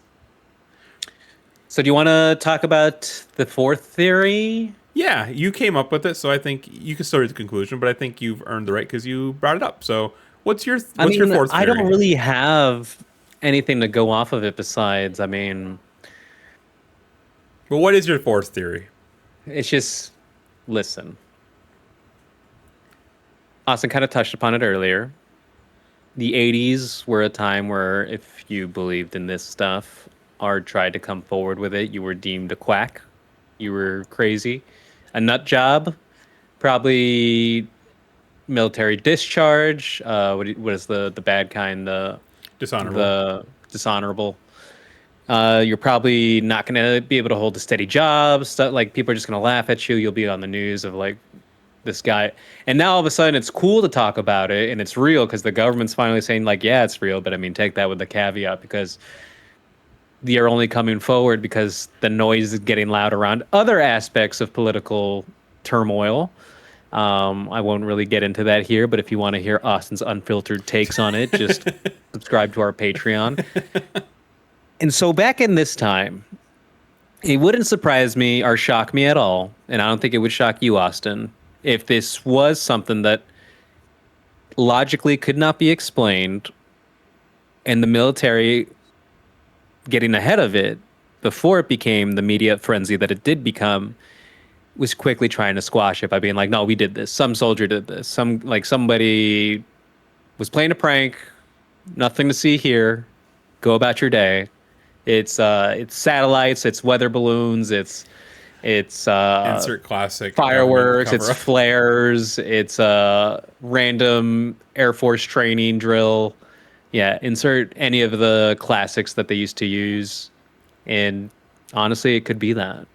So do you want to talk about the fourth theory? Yeah, you came up with it, so I think you can still read the conclusion, but I think you've earned the right because you brought it up. So what's your fourth I theory? don't really have anything to go off of it besides, Well, what is your fourth theory? it's just, listen. Austin kind of touched upon it earlier. The 80s were a time where if you believed in this stuff or tried to come forward with it, you were deemed a quack. You were crazy. A nut job, probably military discharge. What is the bad kind? Dishonorable. The dishonorable. You're probably not going to be able to hold a steady job. Stuff like people are just going to laugh at you. You'll be on the news of like this guy, and now all of a sudden it's cool to talk about it and it's real because the government's finally saying like, yeah, it's real. But I mean, take that with the caveat because you're only coming forward because the noise is getting loud around other aspects of political turmoil. I won't really get into that here, but if you want to hear Austin's unfiltered takes on it, just subscribe to our Patreon. And so back in this time, it wouldn't surprise me or shock me at all, and I don't think it would shock you, Austin, if this was something that logically could not be explained, and the military getting ahead of it before it became the media frenzy that it did become was quickly trying to squash it by being like, no, we did this. Some soldier did this. Somebody was playing a prank. Nothing to see here. Go about your day. It's satellites. It's weather balloons. It's Insert classic fireworks. government It's cover-up. flares. It's random Air Force training drill. Yeah, insert any of the classics that they used to use, and honestly, it could be that.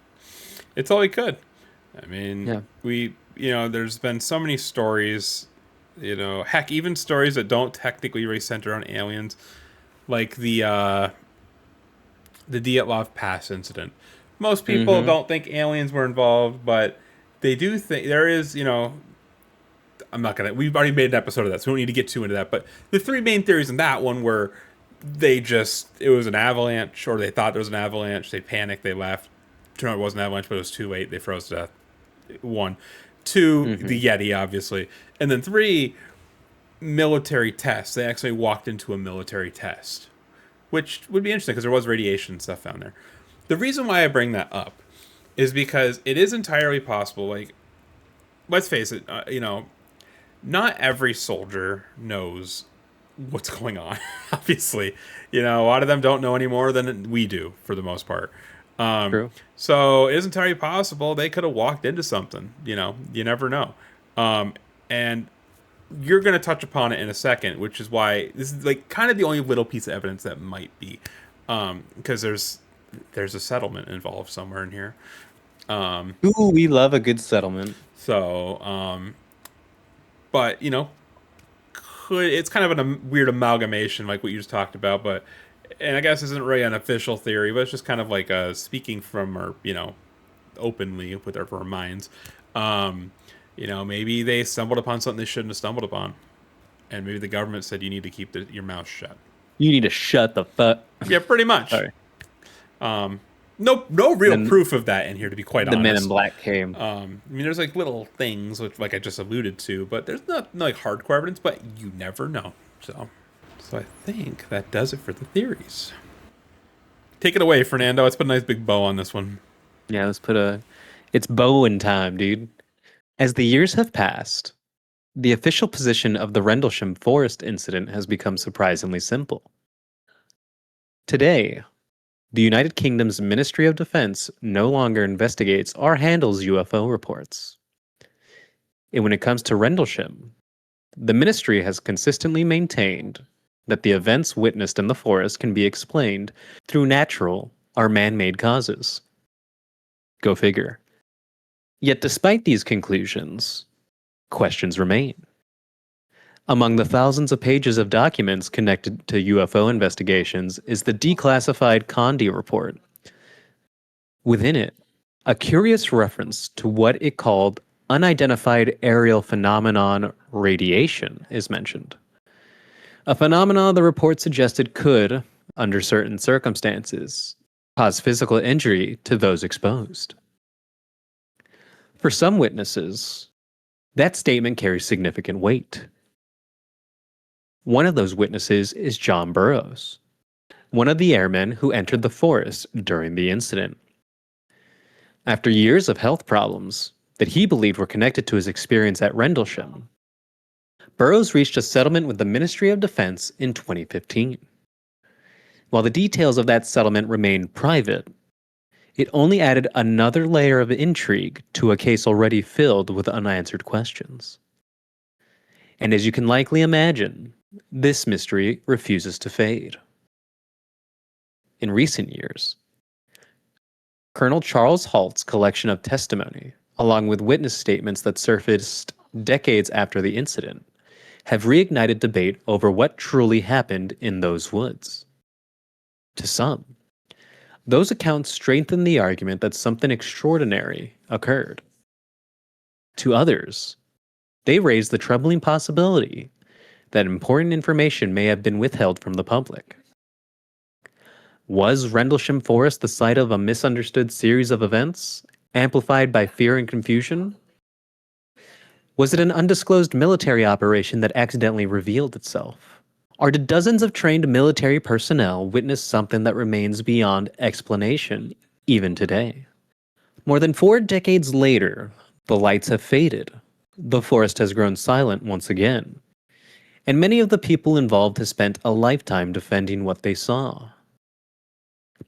It's all we could. I mean, Yeah. there's been so many stories, heck, even stories that don't technically really center on aliens, like the Dyatlov Pass incident. Most people don't think aliens were involved, but they do think there is, we've already made an episode of that, so we don't need to get too into that. But the three main theories in that one were it was an avalanche, or they thought there was an avalanche, they panicked, they left. Turned out it wasn't an avalanche, but it was too late, they froze to death. 1. 2, the Yeti, obviously. And then 3, military tests. They actually walked into a military test, which would be interesting because there was radiation stuff found there. The reason why I bring that up is because it is entirely possible, like, let's face it, not every soldier knows what's going on, obviously. A lot of them don't know any more than we do, for the most part. True. So it is entirely possible they could have walked into something. You never know. And you're going to touch upon it in a second, which is why this is like kind of the only little piece of evidence that might be, because there's a settlement involved somewhere in here. Ooh, we love a good settlement. So, but it's kind of a weird amalgamation, like what you just talked about, but. And I guess this isn't really an official theory, but it's just kind of like speaking from our, openly with our minds. Maybe they stumbled upon something they shouldn't have stumbled upon. And maybe the government said you need to keep your mouth shut. You need to shut the fuck. Yeah, pretty much. Sorry. No real proof of that in here, to be quite honest. The Men in Black came. There's like little things, which like I just alluded to, but there's not like hardcore evidence, but you never know. So I think that does it for the theories. Take it away, Fernando. Let's put a nice big bow on this one. Yeah, it's bowing time, dude. As the years have passed, the official position of the Rendlesham Forest Incident has become surprisingly simple. Today, the United Kingdom's Ministry of Defense no longer investigates or handles UFO reports. And when it comes to Rendlesham, the ministry has consistently maintained that the events witnessed in the forest can be explained through natural or man-made causes. Go figure. Yet despite these conclusions, questions remain. Among the thousands of pages of documents connected to UFO investigations is the declassified Condi report. Within it, a curious reference to what it called unidentified aerial phenomenon radiation is mentioned. A phenomenon the report suggested could, under certain circumstances, cause physical injury to those exposed. For some witnesses, that statement carries significant weight. One of those witnesses is John Burroughs, one of the airmen who entered the forest during the incident. After years of health problems that he believed were connected to his experience at Rendlesham, Burroughs reached a settlement with the Ministry of Defense in 2015. While the details of that settlement remained private, it only added another layer of intrigue to a case already filled with unanswered questions. And as you can likely imagine, this mystery refuses to fade. In recent years, Colonel Charles Halt's collection of testimony, along with witness statements that surfaced decades after the incident, have reignited debate over what truly happened in those woods. To some, those accounts strengthen the argument that something extraordinary occurred. To others, they raise the troubling possibility that important information may have been withheld from the public. Was Rendlesham Forest the site of a misunderstood series of events, amplified by fear and confusion? Was it an undisclosed military operation that accidentally revealed itself? Or did dozens of trained military personnel witness something that remains beyond explanation, even today? More than 4 decades later, the lights have faded. The forest has grown silent once again. And many of the people involved have spent a lifetime defending what they saw.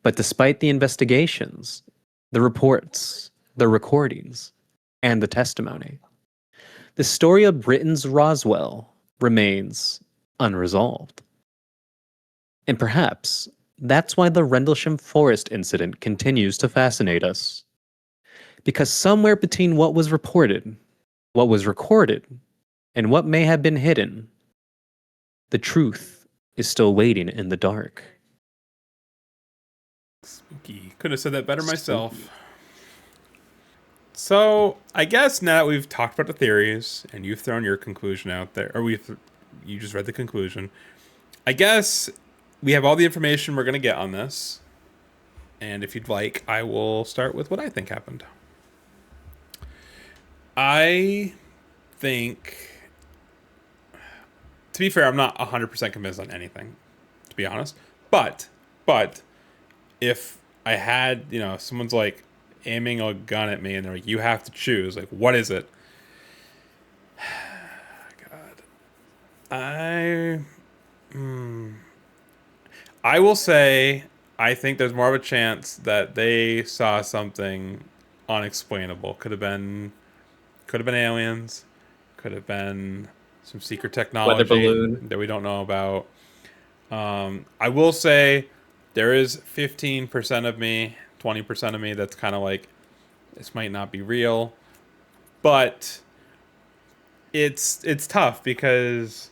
But despite the investigations, the reports, the recordings, and the testimony, the story of Britain's Roswell remains unresolved. And perhaps that's why the Rendlesham Forest Incident continues to fascinate us. Because somewhere between what was reported, what was recorded, and what may have been hidden, the truth is still waiting in the dark. Spooky. Couldn't have said that better myself. So, I guess now that we've talked about the theories and you've thrown your conclusion out there, or you just read the conclusion, I guess we have all the information we're going to get on this. And if you'd like, I will start with what I think happened. I think, to be fair, I'm not 100% convinced on anything, to be honest. But if I had, someone's like aiming a gun at me and they're like, you have to choose, like, what is it? God. I will say, I think there's more of a chance that they saw something unexplainable. Could have been aliens. Could have been some secret technology Weather balloon that we don't know about. I will say there is 15% of me, 20% of me that's kind of like, this might not be real. But it's tough because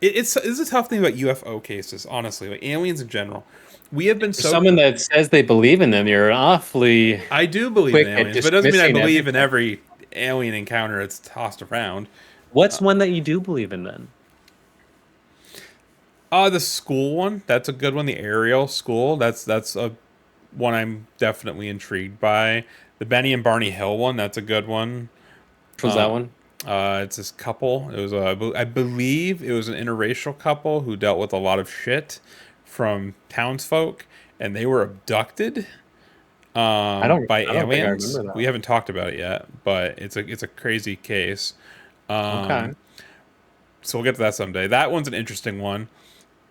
it's a tough thing about UFO cases, honestly, like aliens in general. We have been For someone that says they believe in them, you're awfully. I do believe in aliens, but it doesn't mean I believe in every alien encounter that's tossed around. What's one that you do believe in then? The school one, that's a good one. The aerial school, that's a one I'm definitely intrigued by. The Benny and Barney Hill one, that's a good one. What was that one? It's this couple. It was I believe it was an interracial couple who dealt with a lot of shit from townsfolk, and they were abducted by aliens. We haven't talked about it yet, but it's a crazy case. Okay. So we'll get to that someday. That one's an interesting one.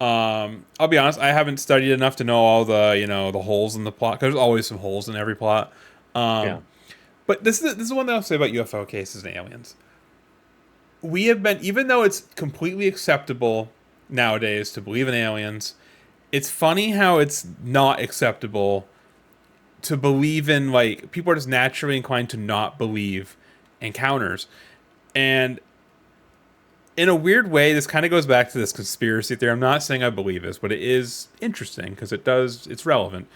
I'll be honest, I haven't studied enough to know all the the holes in the plot. 'Cause there's always some holes in every plot. Yeah. But this is one that I'll say about UFO cases and aliens. We have been, even though it's completely acceptable nowadays to believe in aliens, it's funny how it's not acceptable to believe in, like, people are just naturally inclined to not believe encounters. And in a weird way, this kind of goes back to this conspiracy theory. I'm not saying I believe this, but it is interesting because it's relevant.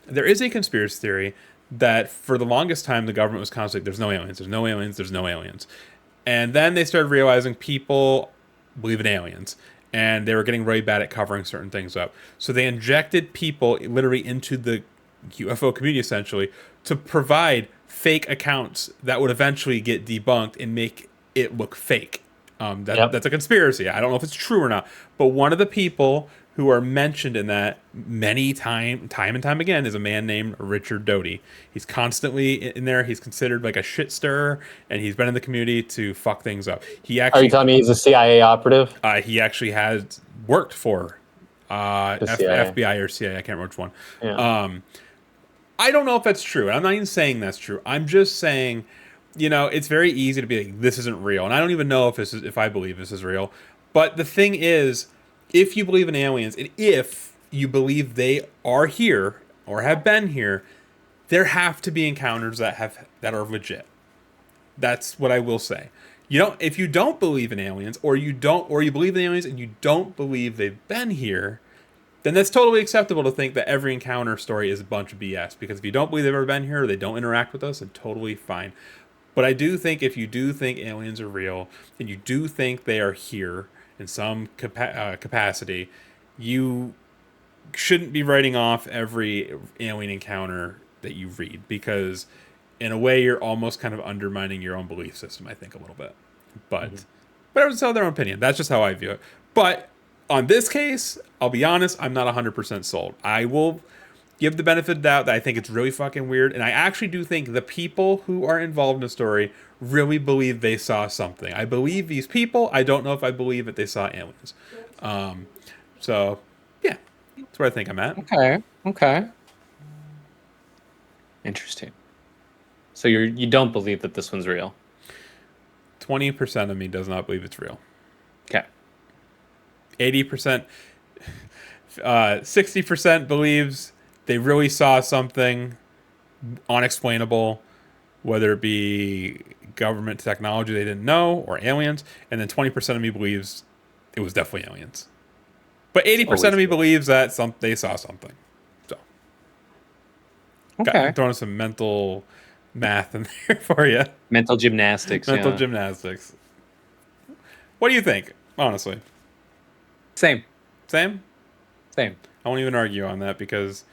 There is a conspiracy theory that for the longest time, the government was constantly, there's no aliens, there's no aliens, there's no aliens. And then they started realizing people believe in aliens. And they were getting really bad at covering certain things up. So they injected people literally into the UFO community, essentially, to provide fake accounts that would eventually get debunked and make it look fake. That's a conspiracy. I don't know if it's true or not, but one of the people who are mentioned in that time and time again is a man named Richard Doty. He's constantly in there. He's considered like a shit stirrer, and he's been in the community to fuck things up. Are you telling me he's a CIA operative? He actually has worked for FBI or CIA. I can't remember which one. Yeah. I don't know if that's true. I'm not even saying that's true. I'm just saying, it's very easy to be like, this isn't real. And I don't even know if I believe this is real. But the thing is, if you believe in aliens, and if you believe they are here or have been here, there have to be encounters that are legit. That's what I will say. If you don't believe in aliens, or you believe in aliens and you don't believe they've been here, then that's totally acceptable to think that every encounter story is a bunch of BS. Because if you don't believe they've ever been here, or they don't interact with us, then totally fine. But I do think if you do think aliens are real, and you do think they are here in some capacity, you shouldn't be writing off every alien encounter that you read, because in a way you're almost kind of undermining your own belief system, I think, a little bit. But everyone's have their own opinion. That's just how I view it. But on this case, I'll be honest, I'm not 100% sold. I will give the benefit of the doubt that I think it's really fucking weird, and I actually do think the people who are involved in the story really believe they saw something. I believe these people. I don't know if I believe that they saw aliens. So, yeah, that's where I think I'm at. Okay. Interesting. So you don't believe that this one's real? 20% of me does not believe it's real. Okay. 80%, 60% believes they really saw something unexplainable, whether it be government technology they didn't know or aliens, and then 20% of me believes it was definitely aliens. But 80% of me believes that they saw something. So, okay, throwing some mental math in there for you. Mental gymnastics. Gymnastics. What do you think, honestly? Same. I won't even argue on that, because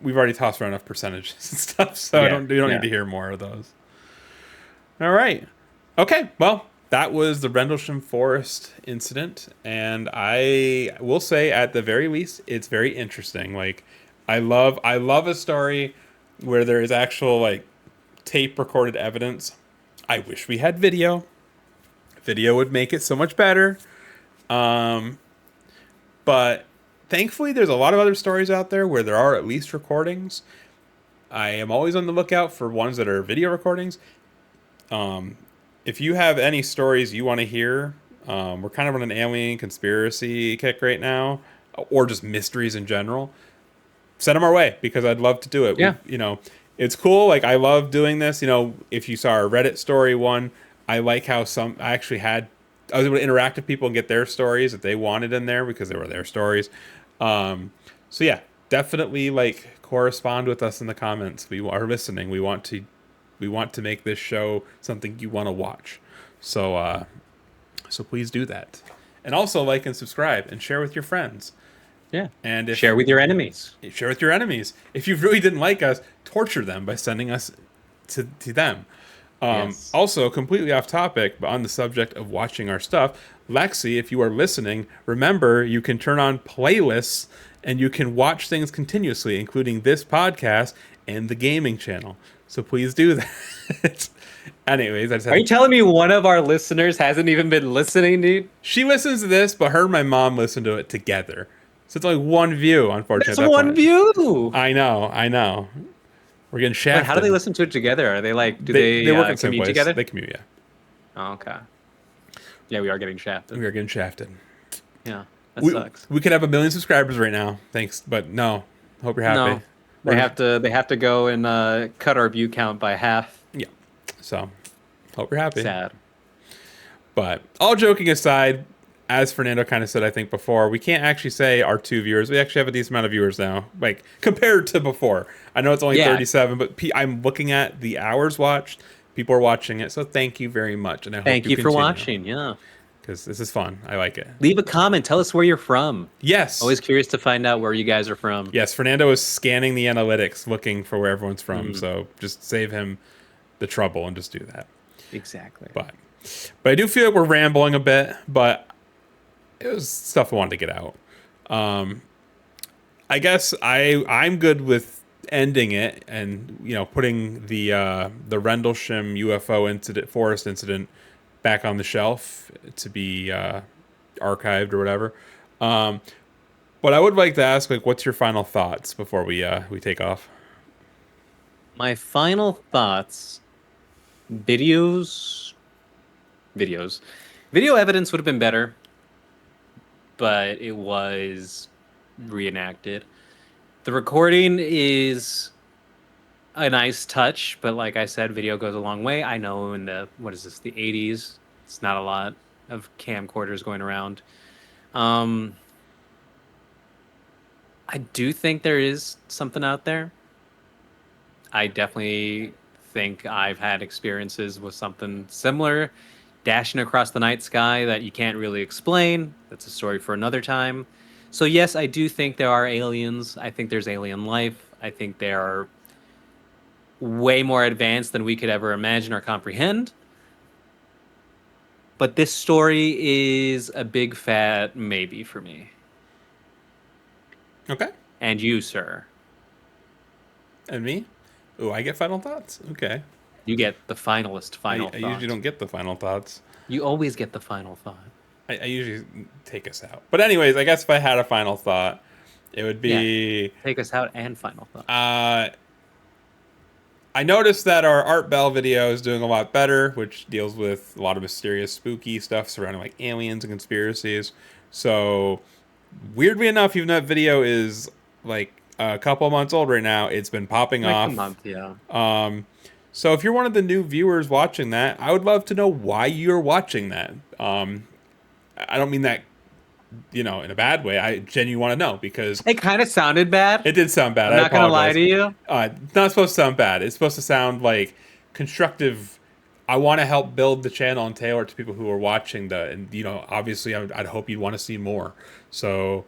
we've already tossed around enough percentages and stuff, so you don't need to hear more of those. All right. Okay, well, that was the Rendlesham Forest Incident, and I will say, at the very least, it's very interesting. Like, I love a story where there is actual, like, tape recorded evidence. I wish we had video. Video would make it so much better. But thankfully, there's a lot of other stories out there where there are at least recordings. I am always on the lookout for ones that are video recordings. If you have any stories you want to hear, we're kind of on an alien conspiracy kick right now, or just mysteries in general, send them our way, because I'd love to do it. Yeah. It's cool. Like, I love doing this. If you saw our Reddit story one, I like how I was able to interact with people and get their stories that they wanted in there, because they were their stories. So yeah, definitely, like, correspond with us in the comments. We are listening. We want to make this show something you want to watch. So please do that. And also like and subscribe and share with your friends. Yeah. And share with your enemies. Share with your enemies. If you really didn't like us, torture them by sending us to them. Yes. Also, completely off topic, but on the subject of watching our stuff, Lexi, if you are listening, remember you can turn on playlists and you can watch things continuously, including this podcast and the gaming channel. So please do that. Anyways, are you telling me one of our listeners hasn't even been listening, dude? She listens to this, but her and my mom listen to it together. So it's only one view, unfortunately. That's one view. I know. We're getting shafted. Wait, how do they listen to it together? Are they like, they work in commute together? They commute, yeah. Oh, okay. Yeah, we are getting shafted. Yeah, that sucks. We could have 1 million subscribers right now. Thanks, but no. Hope you're happy. No, they have to go and cut our view count by half. Yeah. So, hope you're happy. Sad. But all joking aside, as Fernando kind of said, I think before, we can't actually say our 2 viewers. We actually have a decent amount of viewers now, like, compared to before. I know it's only 37, but I'm looking at the hours watched. People are watching it, so thank you very much. And I hope thank you for continue. watching. Yeah. because this is fun. I like it. Leave a comment. Tell us where you're from. Yes. Always curious to find out where you guys are from. Yes, Fernando is scanning the analytics, looking for where everyone's from. So just save him the trouble and just do that. Exactly. But I do feel like we're rambling a bit, but it was stuff I wanted to get out. I guess I'm good with ending it and, you know, putting the Rendlesham UFO forest incident back on the shelf to be archived or whatever. But I would like to ask, like, what's your final thoughts before we take off? My final thoughts: video evidence would have been better, but it was reenacted. The recording is a nice touch, but like I said, video goes a long way. I know in the, the 80s, it's not a lot of camcorders going around. I do think there is something out there. I definitely think I've had experiences with something similar dashing across the night sky that you can't really explain. That's a story for another time. So yes, I do think there are aliens. I think there's alien life. I think they are way more advanced than we could ever imagine or comprehend. But this story is a big fat maybe for me. Okay. And you, sir? And me? Oh, I get final thoughts? Okay. You get the final I thought. usually don't get the final thoughts. You always get the final thought. I usually take us out. But anyways, I guess if I had a final thought, it would be... Yeah. Take us out and final thought. I noticed that our Art Bell video is doing a lot better, which deals with a lot of mysterious, spooky stuff surrounding like aliens and conspiracies. So, weirdly enough, even though that video is like a couple months old right now, it's been popping off. A month, yeah. So if you're one of the new viewers watching that, I would love to know why you're watching that. I don't mean that, you know, in a bad way. I genuinely want to know because it kind of sounded bad. It did sound bad. I'm not gonna lie to you. It's not supposed to sound bad. It's supposed to sound like constructive. I want to help build the channel and tailor it to people who are watching and you know, obviously, I'd hope you'd want to see more. So,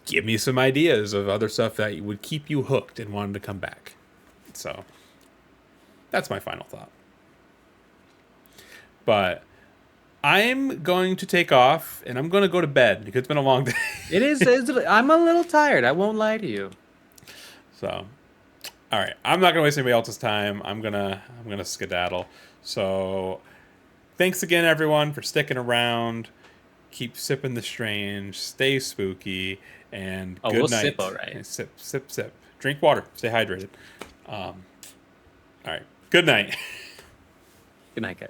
give me some ideas of other stuff that would keep you hooked and wanting to come back. So, that's my final thought. But I'm going to take off and I'm going to go to bed because it's been a long day. It is. I'm a little tired. I won't lie to you. So, all right. I'm not going to waste anybody else's time. I'm gonna skedaddle. So, thanks again, everyone, for sticking around. Keep sipping the strange. Stay spooky. And good we'll night. Sip, all right. Sip, sip, sip. Drink water. Stay hydrated. All right. Good night. Good night, guys.